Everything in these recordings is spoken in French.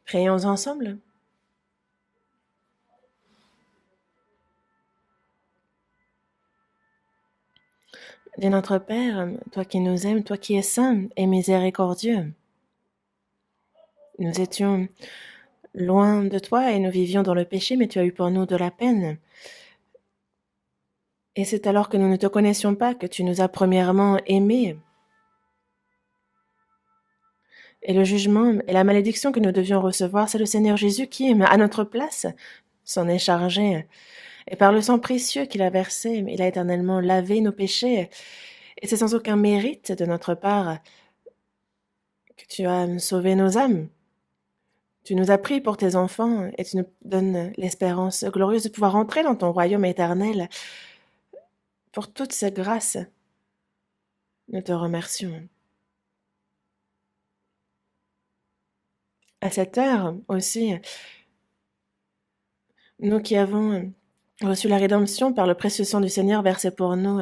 Prions ensemble. Dieu notre Père, toi qui nous aimes, toi qui es saint et miséricordieux, nous étions loin de toi et nous vivions dans le péché, mais tu as eu pour nous de la peine. Et c'est alors que nous ne te connaissions pas que tu nous as premièrement aimés. Et le jugement et la malédiction que nous devions recevoir, c'est le Seigneur Jésus qui, à notre place, s'en est chargé. Et par le sang précieux qu'il a versé, il a éternellement lavé nos péchés. Et c'est sans aucun mérite de notre part que tu as sauvé nos âmes. Tu nous as pris pour tes enfants et tu nous donnes l'espérance glorieuse de pouvoir entrer dans ton royaume éternel. Pour toute cette grâce, nous te remercions. À cette heure aussi, nous qui avons reçu la rédemption par le précieux sang du Seigneur versé pour nous,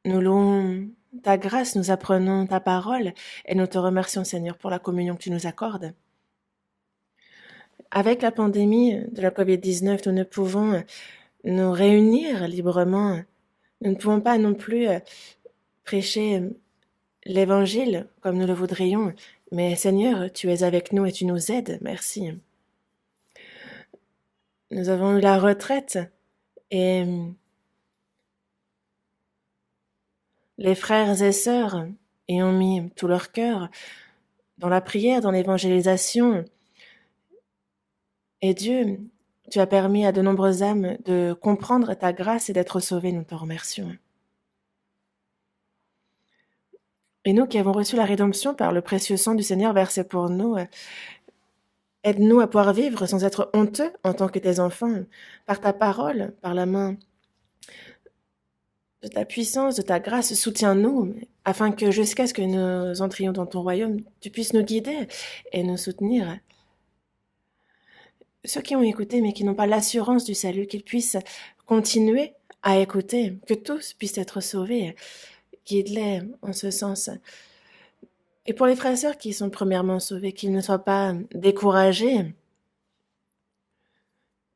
nous louons ta grâce, nous apprenons ta parole et nous te remercions, Seigneur, pour la communion que tu nous accordes. Avec la pandémie de la COVID-19, nous ne pouvons nous réunir librement. Nous ne pouvons pas non plus prêcher l'Évangile comme nous le voudrions. Mais Seigneur, tu es avec nous et tu nous aides. Merci. Nous avons eu la retraite et les frères et sœurs y ont mis tout leur cœur dans la prière, dans l'évangélisation. Et Dieu, tu as permis à de nombreuses âmes de comprendre ta grâce et d'être sauvées. Nous te remercions. Et nous qui avons reçu la rédemption par le précieux sang du Seigneur versé pour nous, aide-nous à pouvoir vivre sans être honteux en tant que tes enfants, par ta parole, par la main de ta puissance, de ta grâce, soutiens-nous, afin que jusqu'à ce que nous entrions dans ton royaume, tu puisses nous guider et nous soutenir. Ceux qui ont écouté mais qui n'ont pas l'assurance du salut, qu'ils puissent continuer à écouter, que tous puissent être sauvés, guide-les en ce sens. Et pour les frères et sœurs qui sont premièrement sauvés, qu'ils ne soient pas découragés,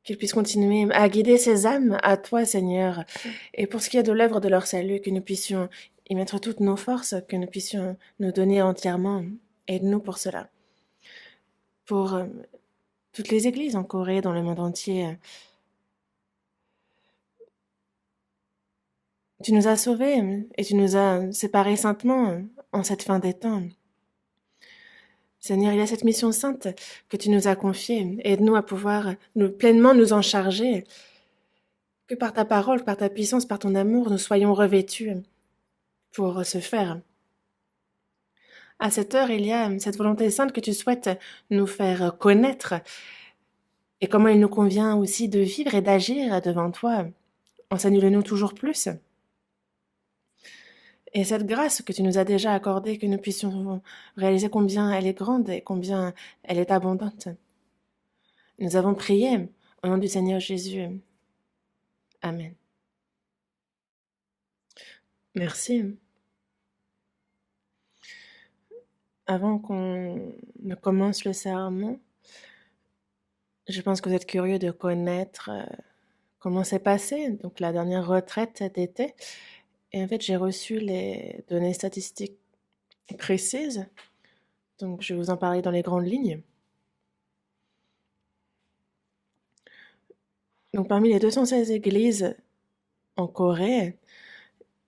qu'ils puissent continuer à guider ces âmes à toi, Seigneur. Et pour ce qui est de l'œuvre de leur salut, que nous puissions y mettre toutes nos forces, que nous puissions nous donner entièrement. Aide-nous pour cela. Pour toutes les églises en Corée, dans le monde entier. Tu nous as sauvés et tu nous as séparés saintement en cette fin des temps. Seigneur, il y a cette mission sainte que tu nous as confiée. Aide-nous à pouvoir pleinement nous en charger. Que par ta parole, par ta puissance, par ton amour, nous soyons revêtus pour ce faire. À cette heure, il y a cette volonté sainte que tu souhaites nous faire connaître et comment il nous convient aussi de vivre et d'agir devant toi. Enseigne-le-nous toujours plus. Et cette grâce que tu nous as déjà accordée, que nous puissions réaliser combien elle est grande et combien elle est abondante. Nous avons prié au nom du Seigneur Jésus. Amen. Merci. Avant qu'on ne commence le sermon, je pense que vous êtes curieux de connaître comment s'est passé donc la dernière retraite cet été. Et en fait, j'ai reçu les données statistiques précises. Donc, je vais vous en parler dans les grandes lignes. Donc, parmi les 216 églises en Corée,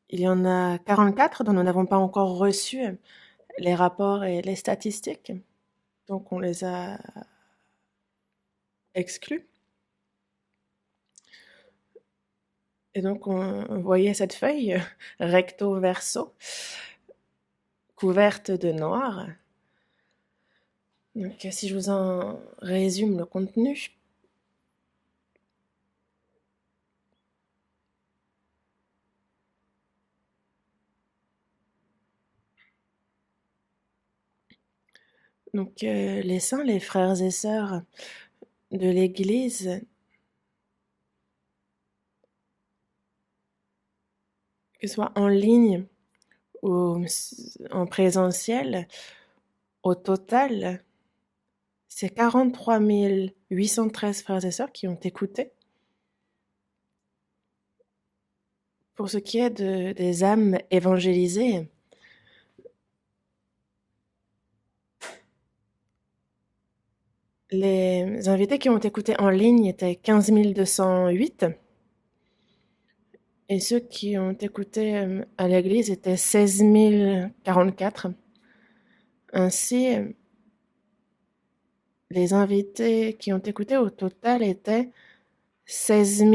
il y en a 44 dont nous n'avons pas encore reçu les rapports et les statistiques. Donc, on les a exclus. Et donc, on voyait cette feuille recto verso, couverte de noir. Donc, si je vous en résume le contenu, donc les saints, les frères et sœurs de l'Église, que ce soit en ligne ou en présentiel, au total, C'est 43 813 frères et sœurs qui ont écouté. Pour ce qui est des âmes évangélisées, les invités qui ont écouté en ligne étaient 15 208 et ceux qui ont écouté à l'église étaient 16 044. Ainsi, les invités qui ont écouté au total étaient 16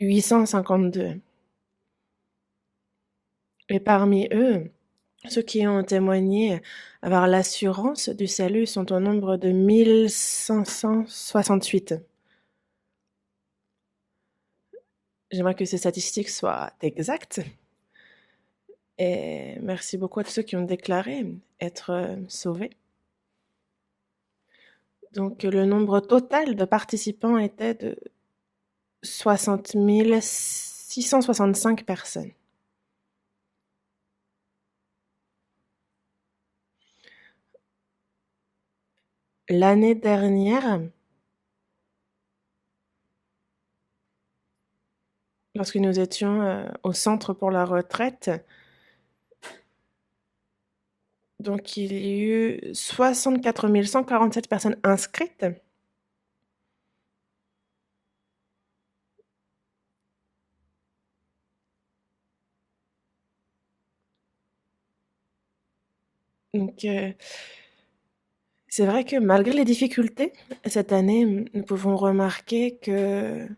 852. Et parmi eux, ceux qui ont témoigné avoir l'assurance du salut sont au nombre de 1568. J'aimerais que ces statistiques soient exactes. Et merci beaucoup à tous ceux qui ont déclaré être sauvés. Donc le nombre total de participants était de 60 665 personnes. L'année dernière, lorsque nous étions au centre pour la retraite, donc il y a eu 64 147 personnes inscrites. Donc c'est vrai que malgré les difficultés, cette année, nous pouvons remarquer que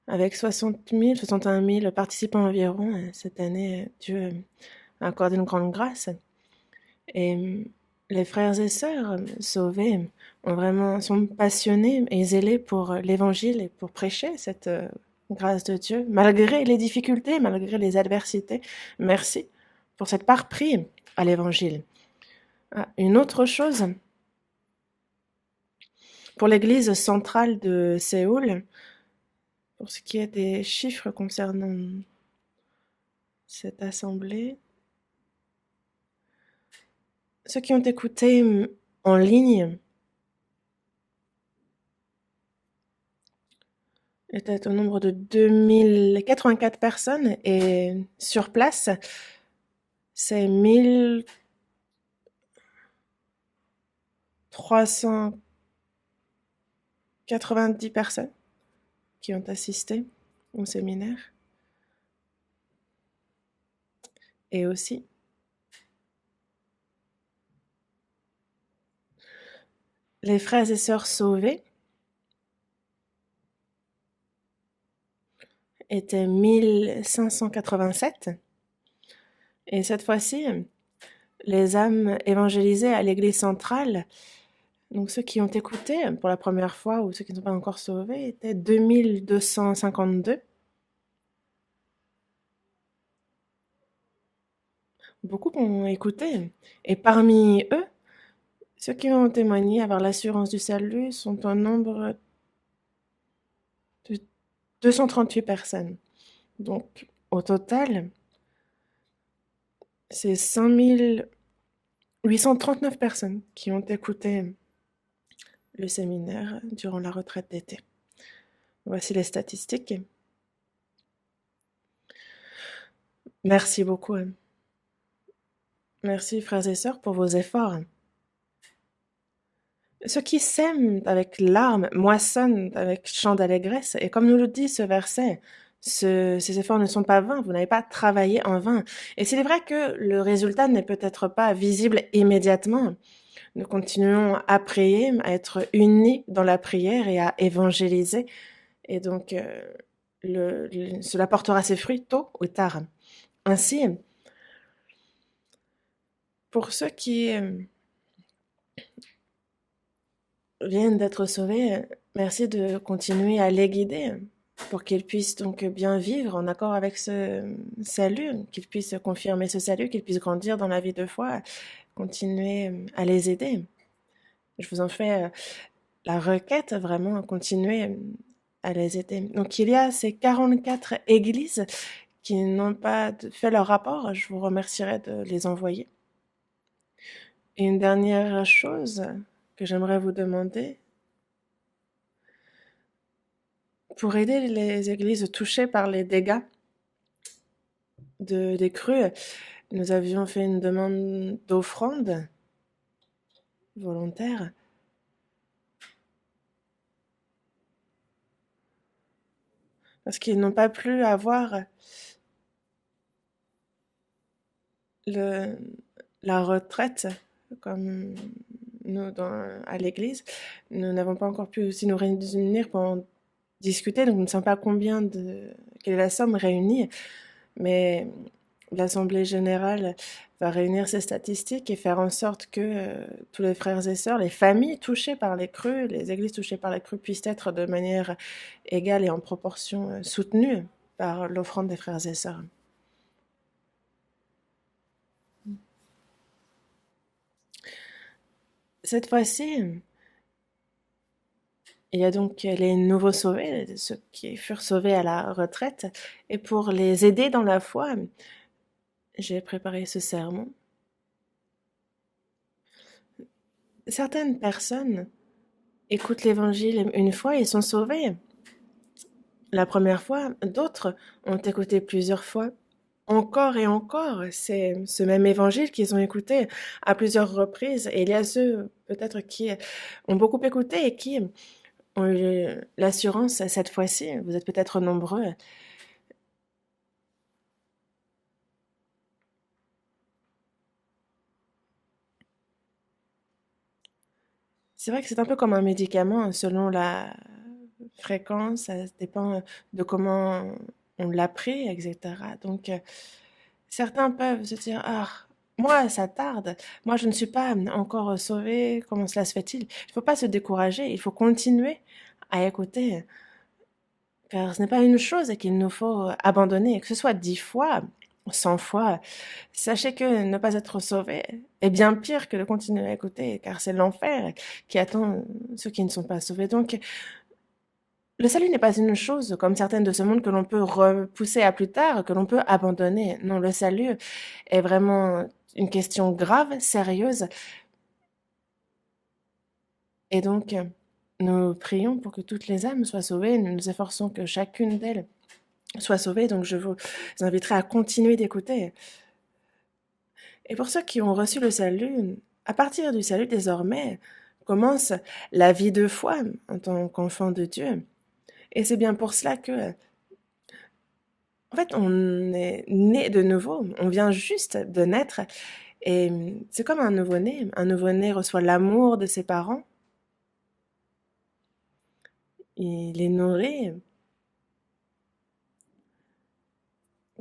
avec 60 000, 61 000 participants environ, cette année, Dieu a accordé une grande grâce. Et les frères et sœurs sauvés sont passionnés et zélés pour l'évangile et pour prêcher cette grâce de Dieu, malgré les difficultés, malgré les adversités. Merci pour cette part prise à l'évangile. Une autre chose, pour l'église centrale de Séoul, pour ce qui est des chiffres concernant cette assemblée, ceux qui ont écouté en ligne étaient au nombre de 2084 personnes et sur place, c'est 1390 personnes qui ont assisté au séminaire. Et aussi, les frères et sœurs sauvés étaient 1587. Et cette fois-ci, les âmes évangélisées à l'église centrale, donc ceux qui ont écouté pour la première fois ou ceux qui ne sont pas encore sauvés, étaient 2252. Beaucoup ont écouté. Et parmi eux, ceux qui ont témoigné avoir l'assurance du salut sont au nombre de 238 personnes. Donc, au total, c'est 5839 personnes qui ont écouté le séminaire durant la retraite d'été. Voici les statistiques. Merci beaucoup. Merci, frères et sœurs, pour vos efforts. Ceux qui sèment avec larmes moissonnent avec chant d'allégresse. Et comme nous le dit ce verset, ces efforts ne sont pas vains, vous n'avez pas travaillé en vain. Et c'est vrai que le résultat n'est peut-être pas visible immédiatement. Nous continuons à prier, à être unis dans la prière et à évangéliser. Et donc, cela portera ses fruits tôt ou tard. Ainsi, pour ceux qui viennent d'être sauvés, merci de continuer à les guider pour qu'ils puissent donc bien vivre en accord avec ce salut, qu'ils puissent confirmer ce salut, qu'ils puissent grandir dans la vie de foi, continuer à les aider. Je vous en fais la requête, vraiment, continuer à les aider. Donc il y a ces 44 églises qui n'ont pas fait leur rapport, je vous remercierai de les envoyer. Et une dernière chose que j'aimerais vous demander, pour aider les églises touchées par les dégâts des crues, nous avions fait une demande d'offrande volontaire parce qu'ils n'ont pas pu avoir la retraite comme nous à l'église. Nous n'avons pas encore pu aussi nous réunir pour en discuter, donc nous ne savons pas quelle est la somme réunie, mais l'Assemblée générale va réunir ces statistiques et faire en sorte que tous les frères et sœurs, les familles touchées par les crues, les églises touchées par les crues puissent être de manière égale et en proportion soutenues par l'offrande des frères et sœurs. Cette fois-ci, il y a donc les nouveaux sauvés, ceux qui furent sauvés à la retraite, et pour les aider dans la foi, j'ai préparé ce sermon. Certaines personnes écoutent l'évangile une fois et sont sauvées. La première fois, d'autres ont écouté plusieurs fois, encore et encore. C'est ce même évangile qu'ils ont écouté à plusieurs reprises. Et il y a ceux peut-être qui ont beaucoup écouté et qui ont eu l'assurance cette fois-ci. Vous êtes peut-être nombreux. C'est vrai que c'est un peu comme un médicament, selon la fréquence, ça dépend de comment on l'a pris, etc. Donc, certains peuvent se dire, ah, moi, ça tarde, moi, je ne suis pas encore sauvé, comment cela se fait-il? Il ne faut pas se décourager, il faut continuer à écouter, car ce n'est pas une chose qu'il nous faut abandonner, que ce soit 10 fois, 100 fois. Sachez que ne pas être sauvé est bien pire que de continuer à écouter, car c'est l'enfer qui attend ceux qui ne sont pas sauvés. Donc, le salut n'est pas une chose comme certaines de ce monde que l'on peut repousser à plus tard, que l'on peut abandonner. Non, le salut est vraiment une question grave, sérieuse. Et donc, nous prions pour que toutes les âmes soient sauvées. Nous nous efforçons que chacune d'elles soit sauvée. Donc, je vous inviterai à continuer d'écouter. Et pour ceux qui ont reçu le salut, à partir du salut désormais, commence la vie de foi en tant qu'enfant de Dieu. Et c'est bien pour cela que, en fait, on est né de nouveau, on vient juste de naître, et c'est comme un nouveau-né. Un nouveau-né reçoit l'amour de ses parents, il est nourri,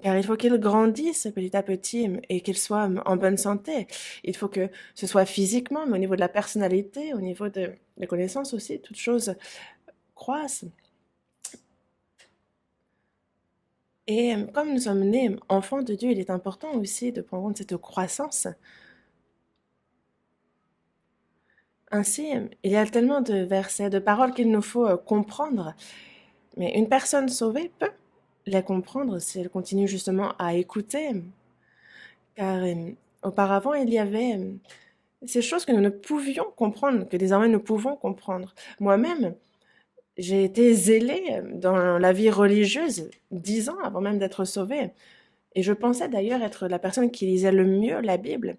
car il faut qu'il grandisse petit à petit et qu'il soit en bonne santé. Il faut que ce soit physiquement, mais au niveau de la personnalité, au niveau de la connaissance aussi, toutes choses croissent. Et comme nous sommes nés enfants de Dieu, il est important aussi de prendre en compte cette croissance. Ainsi, il y a tellement de versets, de paroles qu'il nous faut comprendre. Mais une personne sauvée peut les comprendre si elle continue justement à écouter. Car auparavant, il y avait ces choses que nous ne pouvions comprendre, que désormais nous pouvons comprendre. Moi-même, j'ai été zélée dans la vie religieuse 10 ans avant même d'être sauvée. Et je pensais d'ailleurs être la personne qui lisait le mieux la Bible.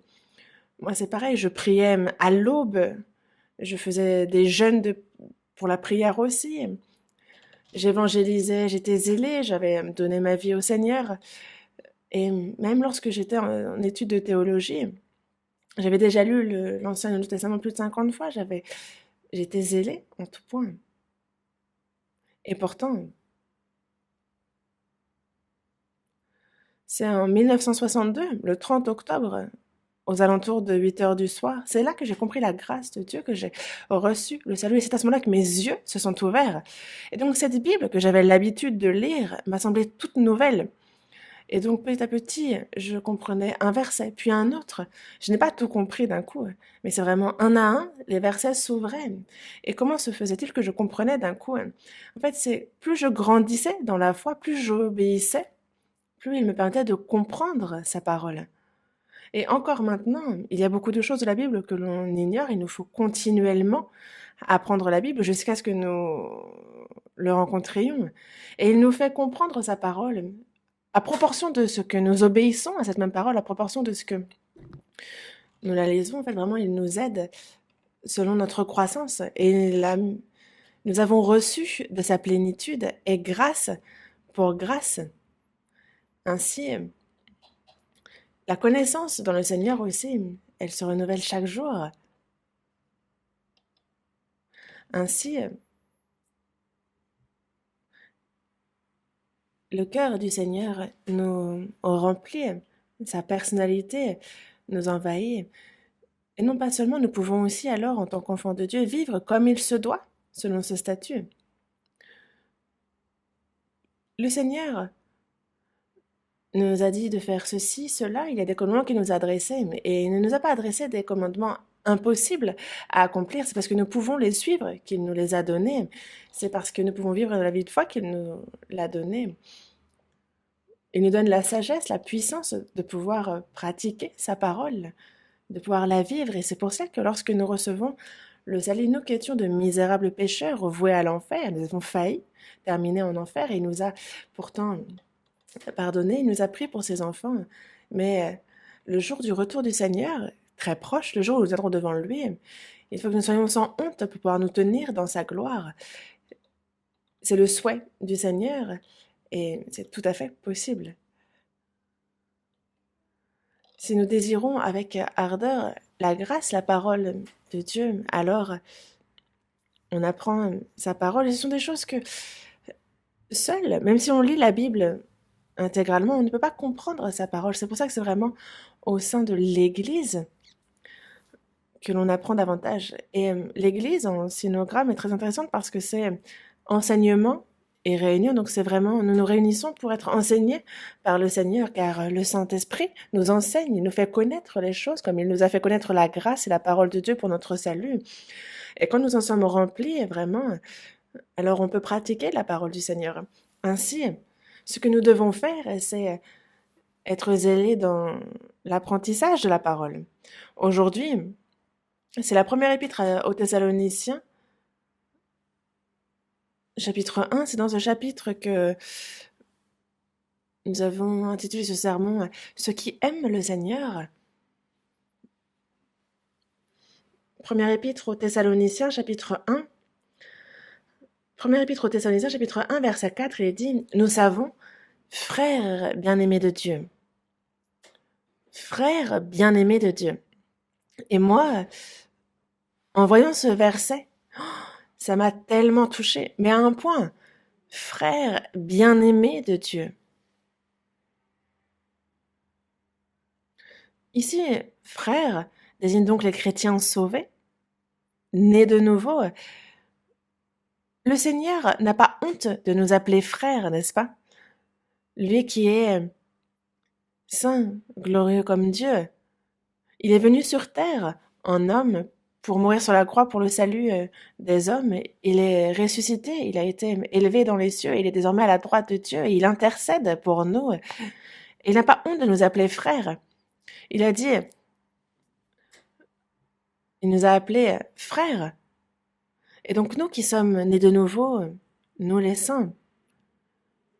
Moi, c'est pareil, je priais à l'aube, je faisais des jeûnes pour la prière aussi. J'évangélisais, j'étais zélée, j'avais donné ma vie au Seigneur. Et même lorsque j'étais en études de théologie, j'avais déjà lu l'Ancien et le Nouveau Testament plus de 50 fois. J'étais zélée en tout point. Et pourtant, c'est en 1962, le 30 octobre, aux alentours de 8 heures du soir, c'est là que j'ai compris la grâce de Dieu, que j'ai reçu le salut. Et c'est à ce moment-là que mes yeux se sont ouverts. Et donc cette Bible que j'avais l'habitude de lire m'a semblé toute nouvelle. Et donc petit à petit, je comprenais un verset, puis un autre. Je n'ai pas tout compris d'un coup, mais c'est vraiment un à un, les versets s'ouvraient. Et comment se faisait-il que je comprenais d'un coup? En fait, c'est plus je grandissais dans la foi, plus j'obéissais, plus il me permettait de comprendre sa parole. Et encore maintenant, il y a beaucoup de choses de la Bible que l'on ignore. Il nous faut continuellement apprendre la Bible jusqu'à ce que nous le rencontrions. Et il nous fait comprendre sa parole à proportion de ce que nous obéissons à cette même parole, à proportion de ce que nous la lisons. En fait, vraiment, il nous aide selon notre croissance. Et là, nous avons reçu de sa plénitude et grâce pour grâce. Ainsi, la connaissance dans le Seigneur aussi, elle se renouvelle chaque jour. Ainsi, le cœur du Seigneur nous remplit, sa personnalité nous envahit. Et non pas seulement, nous pouvons aussi alors, en tant qu'enfants de Dieu, vivre comme il se doit, selon ce statut. Le Seigneur nous a dit de faire ceci, cela, il y a des commandements qu'il nous a adressés, et il ne nous a pas adressé des commandements impossibles à accomplir, c'est parce que nous pouvons les suivre qu'il nous les a donnés, c'est parce que nous pouvons vivre dans la vie de foi qu'il nous l'a donnée. Il nous donne la sagesse, la puissance de pouvoir pratiquer sa parole, de pouvoir la vivre, et c'est pour ça que lorsque nous recevons le salut, nous qui étions de misérables pécheurs voués à l'enfer, nous avons failli terminer en enfer, et il nous a pourtant pardonné, il nous a pris pour ses enfants. Mais le jour du retour du Seigneur, très proche, le jour où nous viendrons devant lui, il faut que nous soyons sans honte pour pouvoir nous tenir dans sa gloire. C'est le souhait du Seigneur et c'est tout à fait possible. Si nous désirons avec ardeur la grâce, la parole de Dieu, alors on apprend sa parole. Et ce sont des choses que seuls, même si on lit la Bible intégralement, on ne peut pas comprendre sa parole. C'est pour ça que c'est vraiment au sein de l'Église que l'on apprend davantage. Et l'Église en synogramme est très intéressante parce que c'est enseignement et réunion. Donc c'est vraiment, nous nous réunissons pour être enseignés par le Seigneur, car le Saint-Esprit nous enseigne, il nous fait connaître les choses comme il nous a fait connaître la grâce et la parole de Dieu pour notre salut. Et quand nous en sommes remplis, vraiment, alors on peut pratiquer la parole du Seigneur. Ainsi, ce que nous devons faire, c'est être zélés dans l'apprentissage de la parole. Aujourd'hui, c'est la première épître aux Thessaloniciens, chapitre 1. C'est dans ce chapitre que nous avons intitulé ce sermon « Ceux qui aiment le Seigneur ». Première épître aux Thessaloniciens, chapitre 1. Première épître aux Thessaloniciens, chapitre 1, verset 4, il est dit « Nous savons, frères bien-aimés de Dieu, frères bien-aimés de Dieu ». Et moi, en voyant ce verset, ça m'a tellement touchée, mais à un point, frères bien-aimés de Dieu. Ici, frère désigne donc les chrétiens sauvés, nés de nouveau. Le Seigneur n'a pas honte de nous appeler frères, n'est-ce pas? Lui qui est saint, glorieux comme Dieu. Il est venu sur terre en homme pour mourir sur la croix pour le salut des hommes. Il est ressuscité, il a été élevé dans les cieux, il est désormais à la droite de Dieu et il intercède pour nous. Il n'a pas honte de nous appeler frères. Il a dit, il nous a appelés frères. Et donc nous qui sommes nés de nouveau, nous les saints,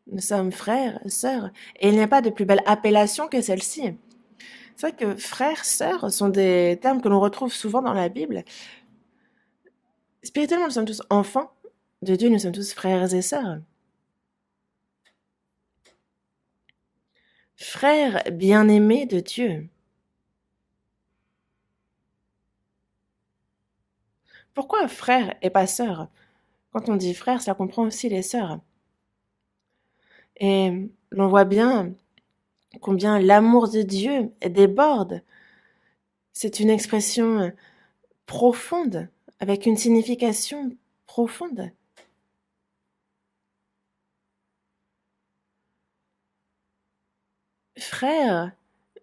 nous sommes frères, sœurs, et il n'y a pas de plus belle appellation que celle-ci. C'est vrai que frères, sœurs sont des termes que l'on retrouve souvent dans la Bible. Spirituellement, nous sommes tous enfants de Dieu, nous sommes tous frères et sœurs. Frères bien-aimés de Dieu. Pourquoi frère et pas sœur? Quand on dit frère, ça comprend aussi les sœurs. Et l'on voit bien combien l'amour de Dieu déborde. C'est une expression profonde, avec une signification profonde. Frère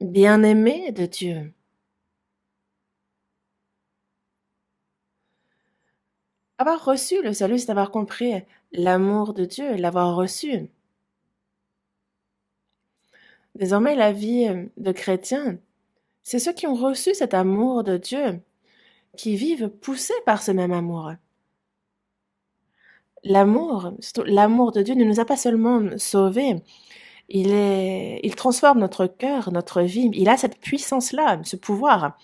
bien-aimé de Dieu. Avoir reçu le salut, c'est avoir compris l'amour de Dieu, l'avoir reçu. Désormais, la vie de chrétien, C'est ceux qui ont reçu cet amour de Dieu, qui vivent poussés par ce même amour. L'amour, surtout l'amour de Dieu ne nous a pas seulement sauvés, il transforme notre cœur, notre vie. Il a cette puissance-là, ce pouvoir.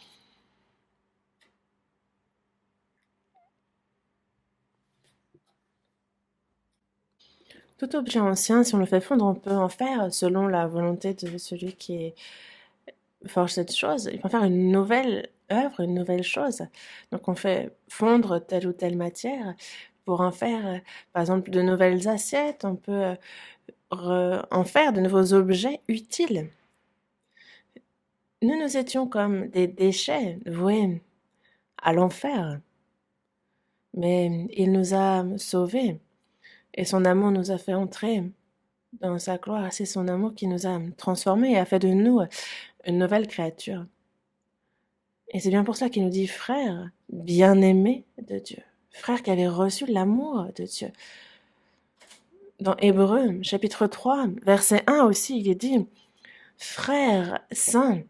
Tout objet ancien, si on le fait fondre, on peut en faire, selon la volonté de celui qui forge cette chose, il peut en faire une nouvelle œuvre, une nouvelle chose. Donc on fait fondre telle ou telle matière pour en faire, par exemple, de nouvelles assiettes, on peut en faire de nouveaux objets utiles. Nous étions comme des déchets voués à l'enfer, mais il nous a sauvés et son amour nous a fait entrer dans sa gloire. C'est son amour qui nous a transformés et a fait de nous une nouvelle créature. Et c'est bien pour cela qu'il nous dit frère bien-aimé de Dieu, frère qui avait reçu l'amour de Dieu. Dans Hébreux, chapitre 3, verset 1 aussi, il est dit frère saint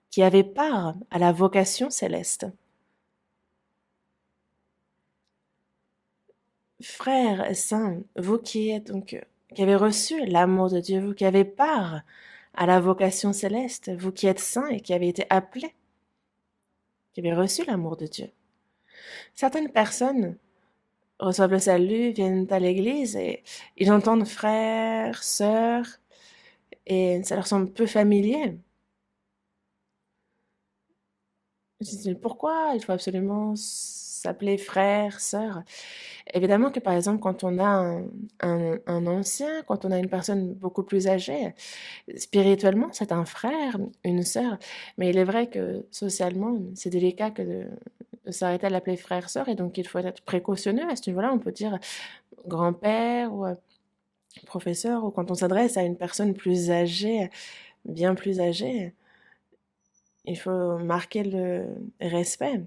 qui avait part à la vocation céleste. Frères saints, vous qui êtes donc, qui avez reçu l'amour de Dieu, vous qui avez part à la vocation céleste, vous qui êtes saints et qui avez été appelés, qui avez reçu l'amour de Dieu. Certaines personnes reçoivent le salut, viennent à l'église et ils entendent frères, sœurs, et ça leur semble peu familier. Ils se disent, pourquoi il faut absolument s'appeler frère, sœur? Évidemment que par exemple, quand on a un ancien, quand on a une personne beaucoup plus âgée, spirituellement, c'est un frère, une sœur. Mais il est vrai que socialement, c'est délicat que de s'arrêter à l'appeler frère, sœur, et donc il faut être précautionneux à ce niveau-là. On peut dire grand-père ou professeur, ou quand on s'adresse à une personne plus âgée, bien plus âgée, il faut marquer le respect.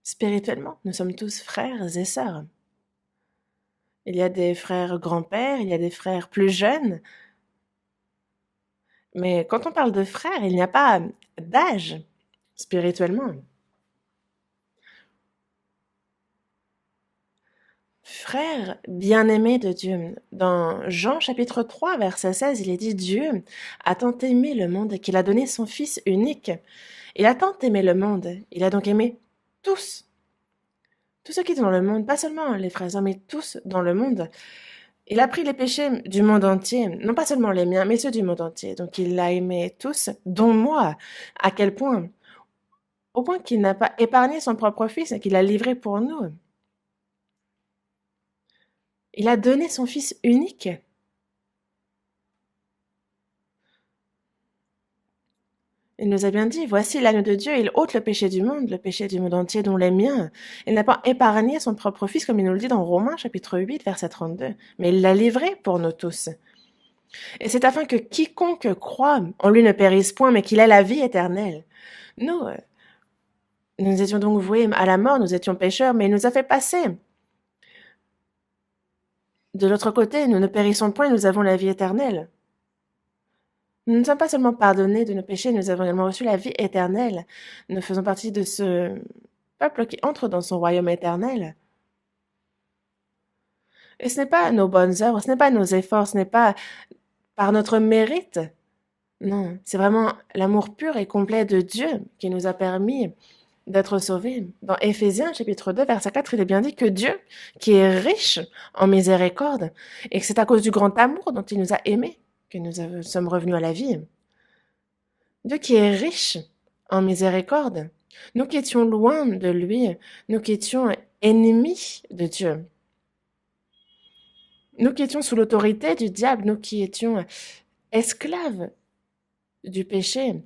Spirituellement, nous sommes tous frères et sœurs. Il y a des frères grands-pères, il y a des frères plus jeunes. Mais quand on parle de frères, il n'y a pas d'âge spirituellement. Frère bien-aimé de Dieu. Dans Jean chapitre 3, verset 16, il est dit Dieu a tant aimé le monde qu'il a donné son Fils unique. Il a tant aimé le monde, il a donc aimé tous. Tous ceux qui sont dans le monde, pas seulement les frères, mais tous dans le monde. Il a pris les péchés du monde entier, non pas seulement les miens, mais ceux du monde entier. Donc il l'a aimé tous, dont moi. À quel point? Au point qu'il n'a pas épargné son propre Fils et qu'il l'a livré pour nous. Il a donné son Fils unique. Il nous a bien dit, voici l'agneau de Dieu, il ôte le péché du monde entier, dont les miens. Il n'a pas épargné son propre Fils, comme il nous le dit dans Romains chapitre 8, verset 32, mais il l'a livré pour nous tous. Et c'est afin que quiconque croit en lui ne périsse point, mais qu'il ait la vie éternelle. Nous étions donc voués à la mort, nous étions pécheurs, mais il nous a fait passer. De l'autre côté, nous ne périssons point, nous avons la vie éternelle. Nous ne sommes pas seulement pardonnés de nos péchés, nous avons également reçu la vie éternelle. Nous faisons partie de ce peuple qui entre dans son royaume éternel. Et ce n'est pas nos bonnes œuvres, ce n'est pas nos efforts, ce n'est pas par notre mérite. Non, c'est vraiment l'amour pur et complet de Dieu qui nous a permis d'être sauvés. Dans Éphésiens chapitre 2, verset 4, il est bien dit que Dieu, qui est riche en miséricorde, et que c'est à cause du grand amour dont il nous a aimés que nous sommes revenus à la vie. Dieu qui est riche en miséricorde. Nous qui étions loin de lui, nous qui étions ennemis de Dieu. Nous qui étions sous l'autorité du diable, nous qui étions esclaves du péché.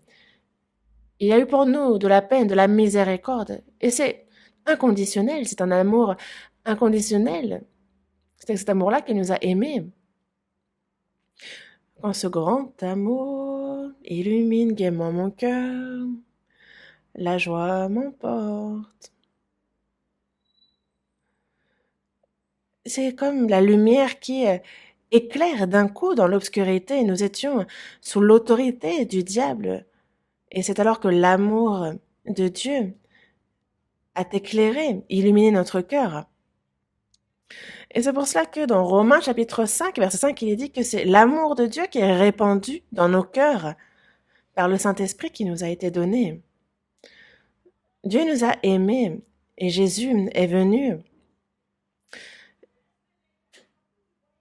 Il y a eu pour nous de la peine, de la miséricorde. Et c'est inconditionnel, c'est un amour inconditionnel. C'est cet amour-là qui nous a aimés. Quand ce grand amour illumine gaiement mon cœur, la joie m'emporte. C'est comme la lumière qui éclaire d'un coup dans l'obscurité. Nous étions sous l'autorité du diable. Et c'est alors que l'amour de Dieu a éclairé, illuminé notre cœur. Et c'est pour cela que dans Romains chapitre 5, verset 5, il est dit que c'est l'amour de Dieu qui est répandu dans nos cœurs par le Saint-Esprit qui nous a été donné. Dieu nous a aimés et Jésus est venu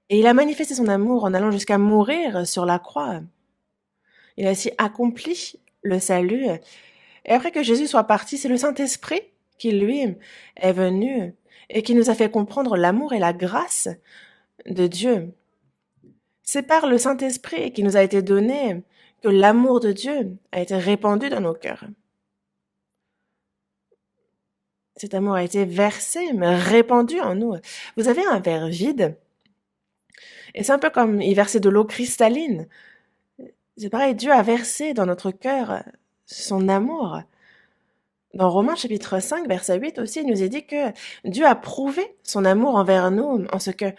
et il a manifesté son amour en allant jusqu'à mourir sur la croix. Il a ainsi accompli le salut. Et après que Jésus soit parti, c'est le Saint-Esprit qui, lui, est venu et qui nous a fait comprendre l'amour et la grâce de Dieu. C'est par le Saint-Esprit qui nous a été donné que l'amour de Dieu a été répandu dans nos cœurs. Cet amour a été versé, mais répandu en nous. Vous avez un verre vide, et c'est un peu comme y verser de l'eau cristalline. C'est pareil, Dieu a versé dans notre cœur son amour. Dans Romains chapitre 5, verset 8 aussi, il nous est dit que Dieu a prouvé son amour envers nous en ce que,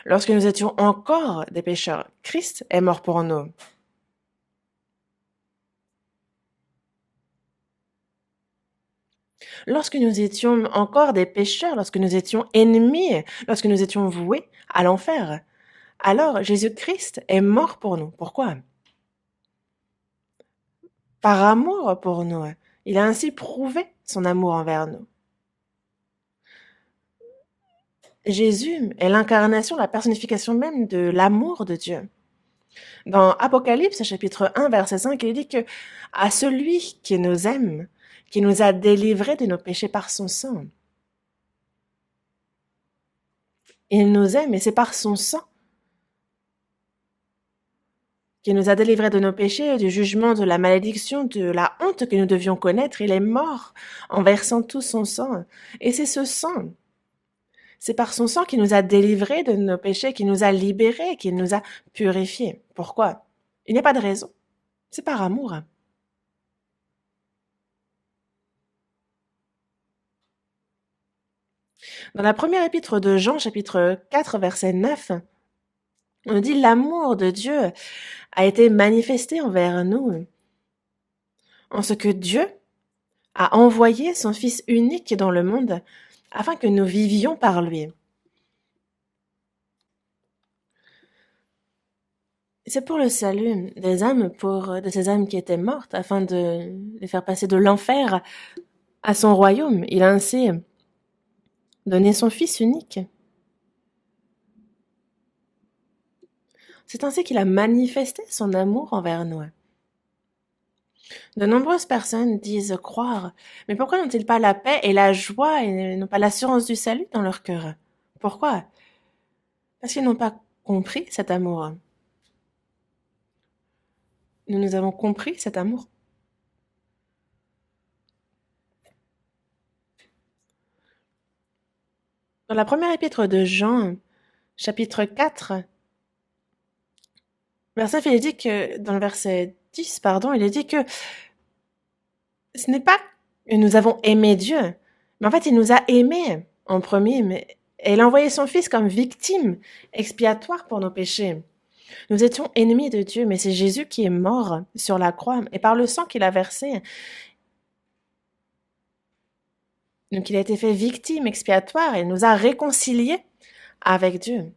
lorsque nous étions encore des pécheurs, Christ est mort pour nous. Lorsque nous étions encore des pécheurs, lorsque nous étions ennemis, lorsque nous étions voués à l'enfer, alors Jésus-Christ est mort pour nous. Pourquoi? Par amour pour nous. Il a ainsi prouvé son amour envers nous. Jésus est l'incarnation, la personnification même de l'amour de Dieu. Dans Apocalypse, chapitre 1, verset 5, il dit que à celui qui nous aime, qui nous a délivrés de nos péchés par son sang. Il nous aime et c'est par son sang qui nous a délivrés de nos péchés, du jugement, de la malédiction, de la honte que nous devions connaître. Il est mort en versant tout son sang. Et c'est ce sang, c'est par son sang qui nous a délivrés de nos péchés, qui nous a libérés, qui nous a purifiés. Pourquoi? Il n'y a pas de raison. C'est par amour. Dans la première épître de Jean, chapitre 4, verset 9, on dit l'amour de Dieu a été manifesté envers nous en ce que Dieu a envoyé son Fils unique dans le monde afin que nous vivions par lui. C'est pour le salut des âmes, de ces âmes qui étaient mortes, afin de les faire passer de l'enfer à son royaume. Il a ainsi donné son Fils unique. C'est ainsi qu'il a manifesté son amour envers nous. De nombreuses personnes disent croire, mais pourquoi n'ont-ils pas la paix et la joie et n'ont pas l'assurance du salut dans leur cœur? Pourquoi? Parce qu'ils n'ont pas compris cet amour. Nous avons compris cet amour. Dans la première épître de Jean, chapitre 4, verset 9, il est dit que, dans le verset 10, il est dit que ce n'est pas que nous avons aimé Dieu, mais en fait, il nous a aimés en premier, et il a envoyé son Fils comme victime expiatoire pour nos péchés. Nous étions ennemis de Dieu, mais c'est Jésus qui est mort sur la croix, et par le sang qu'il a versé, donc il a été fait victime expiatoire, et il nous a réconciliés avec Dieu.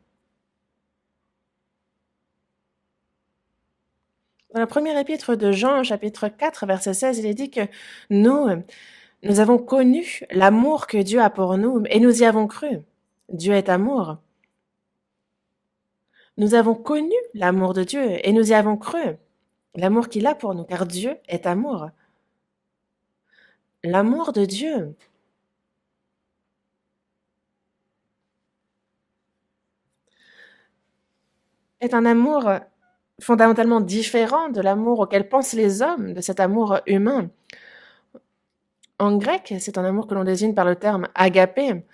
Dans la première épître de Jean, chapitre 4, verset 16, il est dit que nous avons connu l'amour que Dieu a pour nous et nous y avons cru. Dieu est amour. Nous avons connu l'amour de Dieu et nous y avons cru. L'amour qu'il a pour nous, car Dieu est amour. L'amour de Dieu est un amour fondamentalement différent de l'amour auquel pensent les hommes, de cet amour humain. En grec, c'est un amour que l'on désigne par le terme agapé,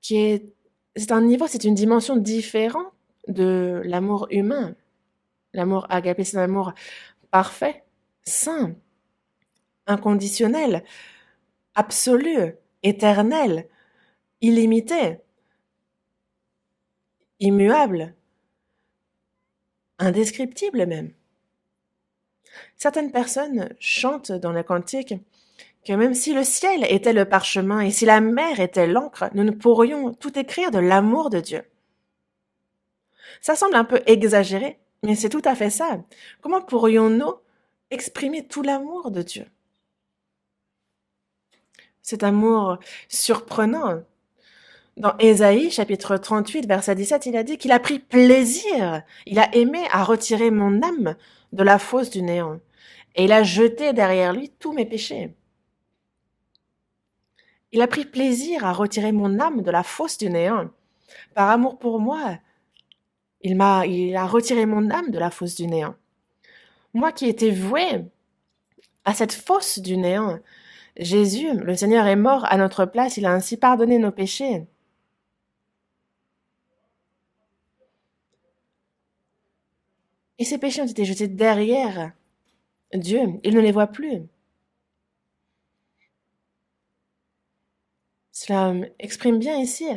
c'est un niveau, c'est une dimension différente de l'amour humain. L'amour agapé, c'est un amour parfait, saint, inconditionnel, absolu, éternel, illimité, immuable, indescriptible même. Certaines personnes chantent dans le cantique que même si le ciel était le parchemin et si la mer était l'encre, nous ne pourrions tout écrire de l'amour de Dieu. Ça semble un peu exagéré, mais c'est tout à fait ça. Comment pourrions-nous exprimer tout l'amour de Dieu? Cet amour surprenant. Dans Ésaïe, chapitre 38, verset 17, il a dit qu'il a pris plaisir, il a aimé à retirer mon âme de la fosse du néant, et il a jeté derrière lui tous mes péchés. Il a pris plaisir à retirer mon âme de la fosse du néant. Par amour pour moi, il a retiré mon âme de la fosse du néant. Moi qui étais voué à cette fosse du néant, Jésus, le Seigneur, est mort à notre place, il a ainsi pardonné nos péchés. Et ces péchés ont été jetés derrière Dieu, il ne les voit plus. Cela exprime bien ici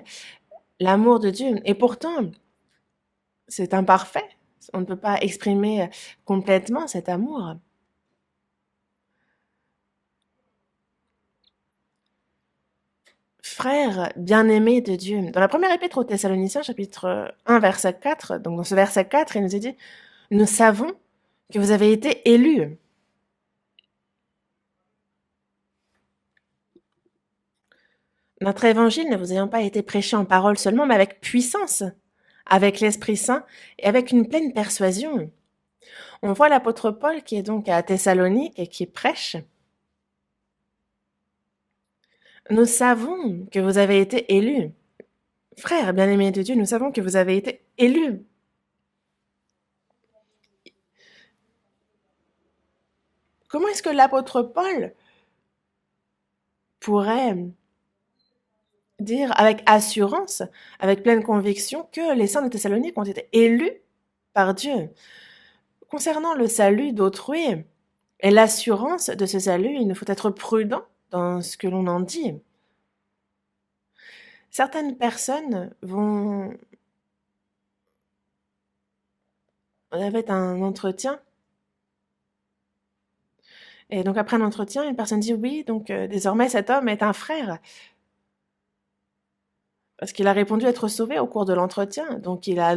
l'amour de Dieu. Et pourtant, c'est imparfait. On ne peut pas exprimer complètement cet amour. Frères bien-aimés de Dieu, dans la première épître aux Thessaloniciens, chapitre 1, verset 4, donc dans ce verset 4, il nous est dit « Nous savons que vous avez été élus. » Notre évangile ne vous ayant pas été prêché en parole seulement, mais avec puissance, avec l'Esprit Saint et avec une pleine persuasion. On voit l'apôtre Paul qui est donc à Thessalonique et qui prêche. Nous savons que vous avez été élus. Frères bien-aimés de Dieu, nous savons que vous avez été élus. Comment est-ce que l'apôtre Paul pourrait dire avec assurance, avec pleine conviction, que les saints de Thessalonique ont été élus par Dieu? Concernant le salut d'autrui et l'assurance de ce salut, il nous faut être prudent dans ce que l'on en dit. Certaines personnes vont... On avait un entretien. Et donc après un entretien, une personne dit oui, donc désormais cet homme est un frère. Parce qu'il a répondu être sauvé au cours de l'entretien. Donc il a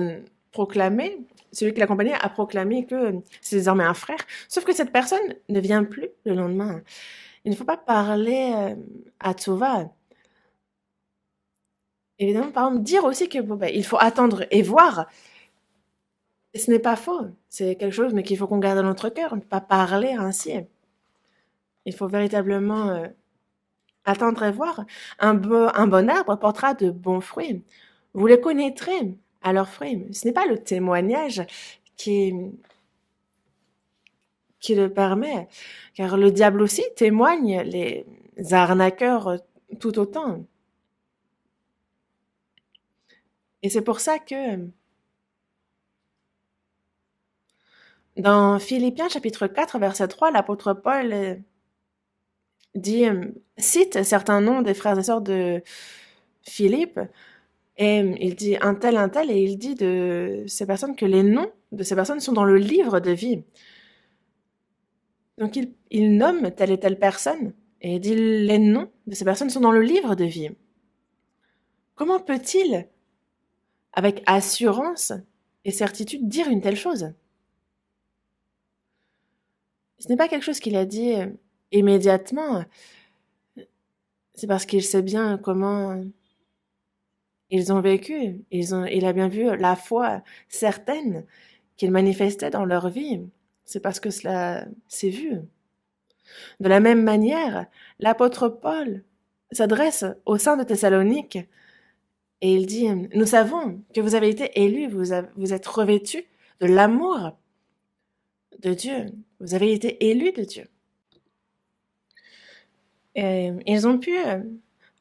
proclamé, celui qui l'accompagnait a proclamé que c'est désormais un frère. Sauf que cette personne ne vient plus le lendemain. Il ne faut pas parler à tout va. Évidemment, par exemple, dire aussi que il faut attendre et voir. Et ce n'est pas faux. C'est quelque chose, mais qu'il faut qu'on garde dans notre cœur. On ne peut pas parler ainsi. Il faut véritablement attendre et voir. Un bon arbre portera de bons fruits. Vous les connaîtrez à leurs fruits. Ce n'est pas le témoignage qui le permet, car le diable aussi témoigne, les arnaqueurs tout autant. Et c'est pour ça que dans Philippiens chapitre 4, verset 3, l'apôtre Paul dit, cite certains noms des frères et sœurs de Philippe, et il dit un tel, et il dit de ces personnes que les noms de ces personnes sont dans le livre de vie. Donc il nomme telle et telle personne, et il dit les noms de ces personnes sont dans le livre de vie. Comment peut-il, avec assurance et certitude, dire une telle chose? Ce n'est pas quelque chose qu'il a dit immédiatement. C'est parce qu'il sait bien comment ils ont vécu. Il a bien vu la foi certaine qu'ils manifestaient dans leur vie. C'est parce que cela s'est vu. De la même manière, l'apôtre Paul s'adresse aux saints de Thessalonique et il dit, nous savons que vous avez été élus, vous êtes revêtus de l'amour de Dieu. Vous avez été élus de Dieu. Et ils ont pu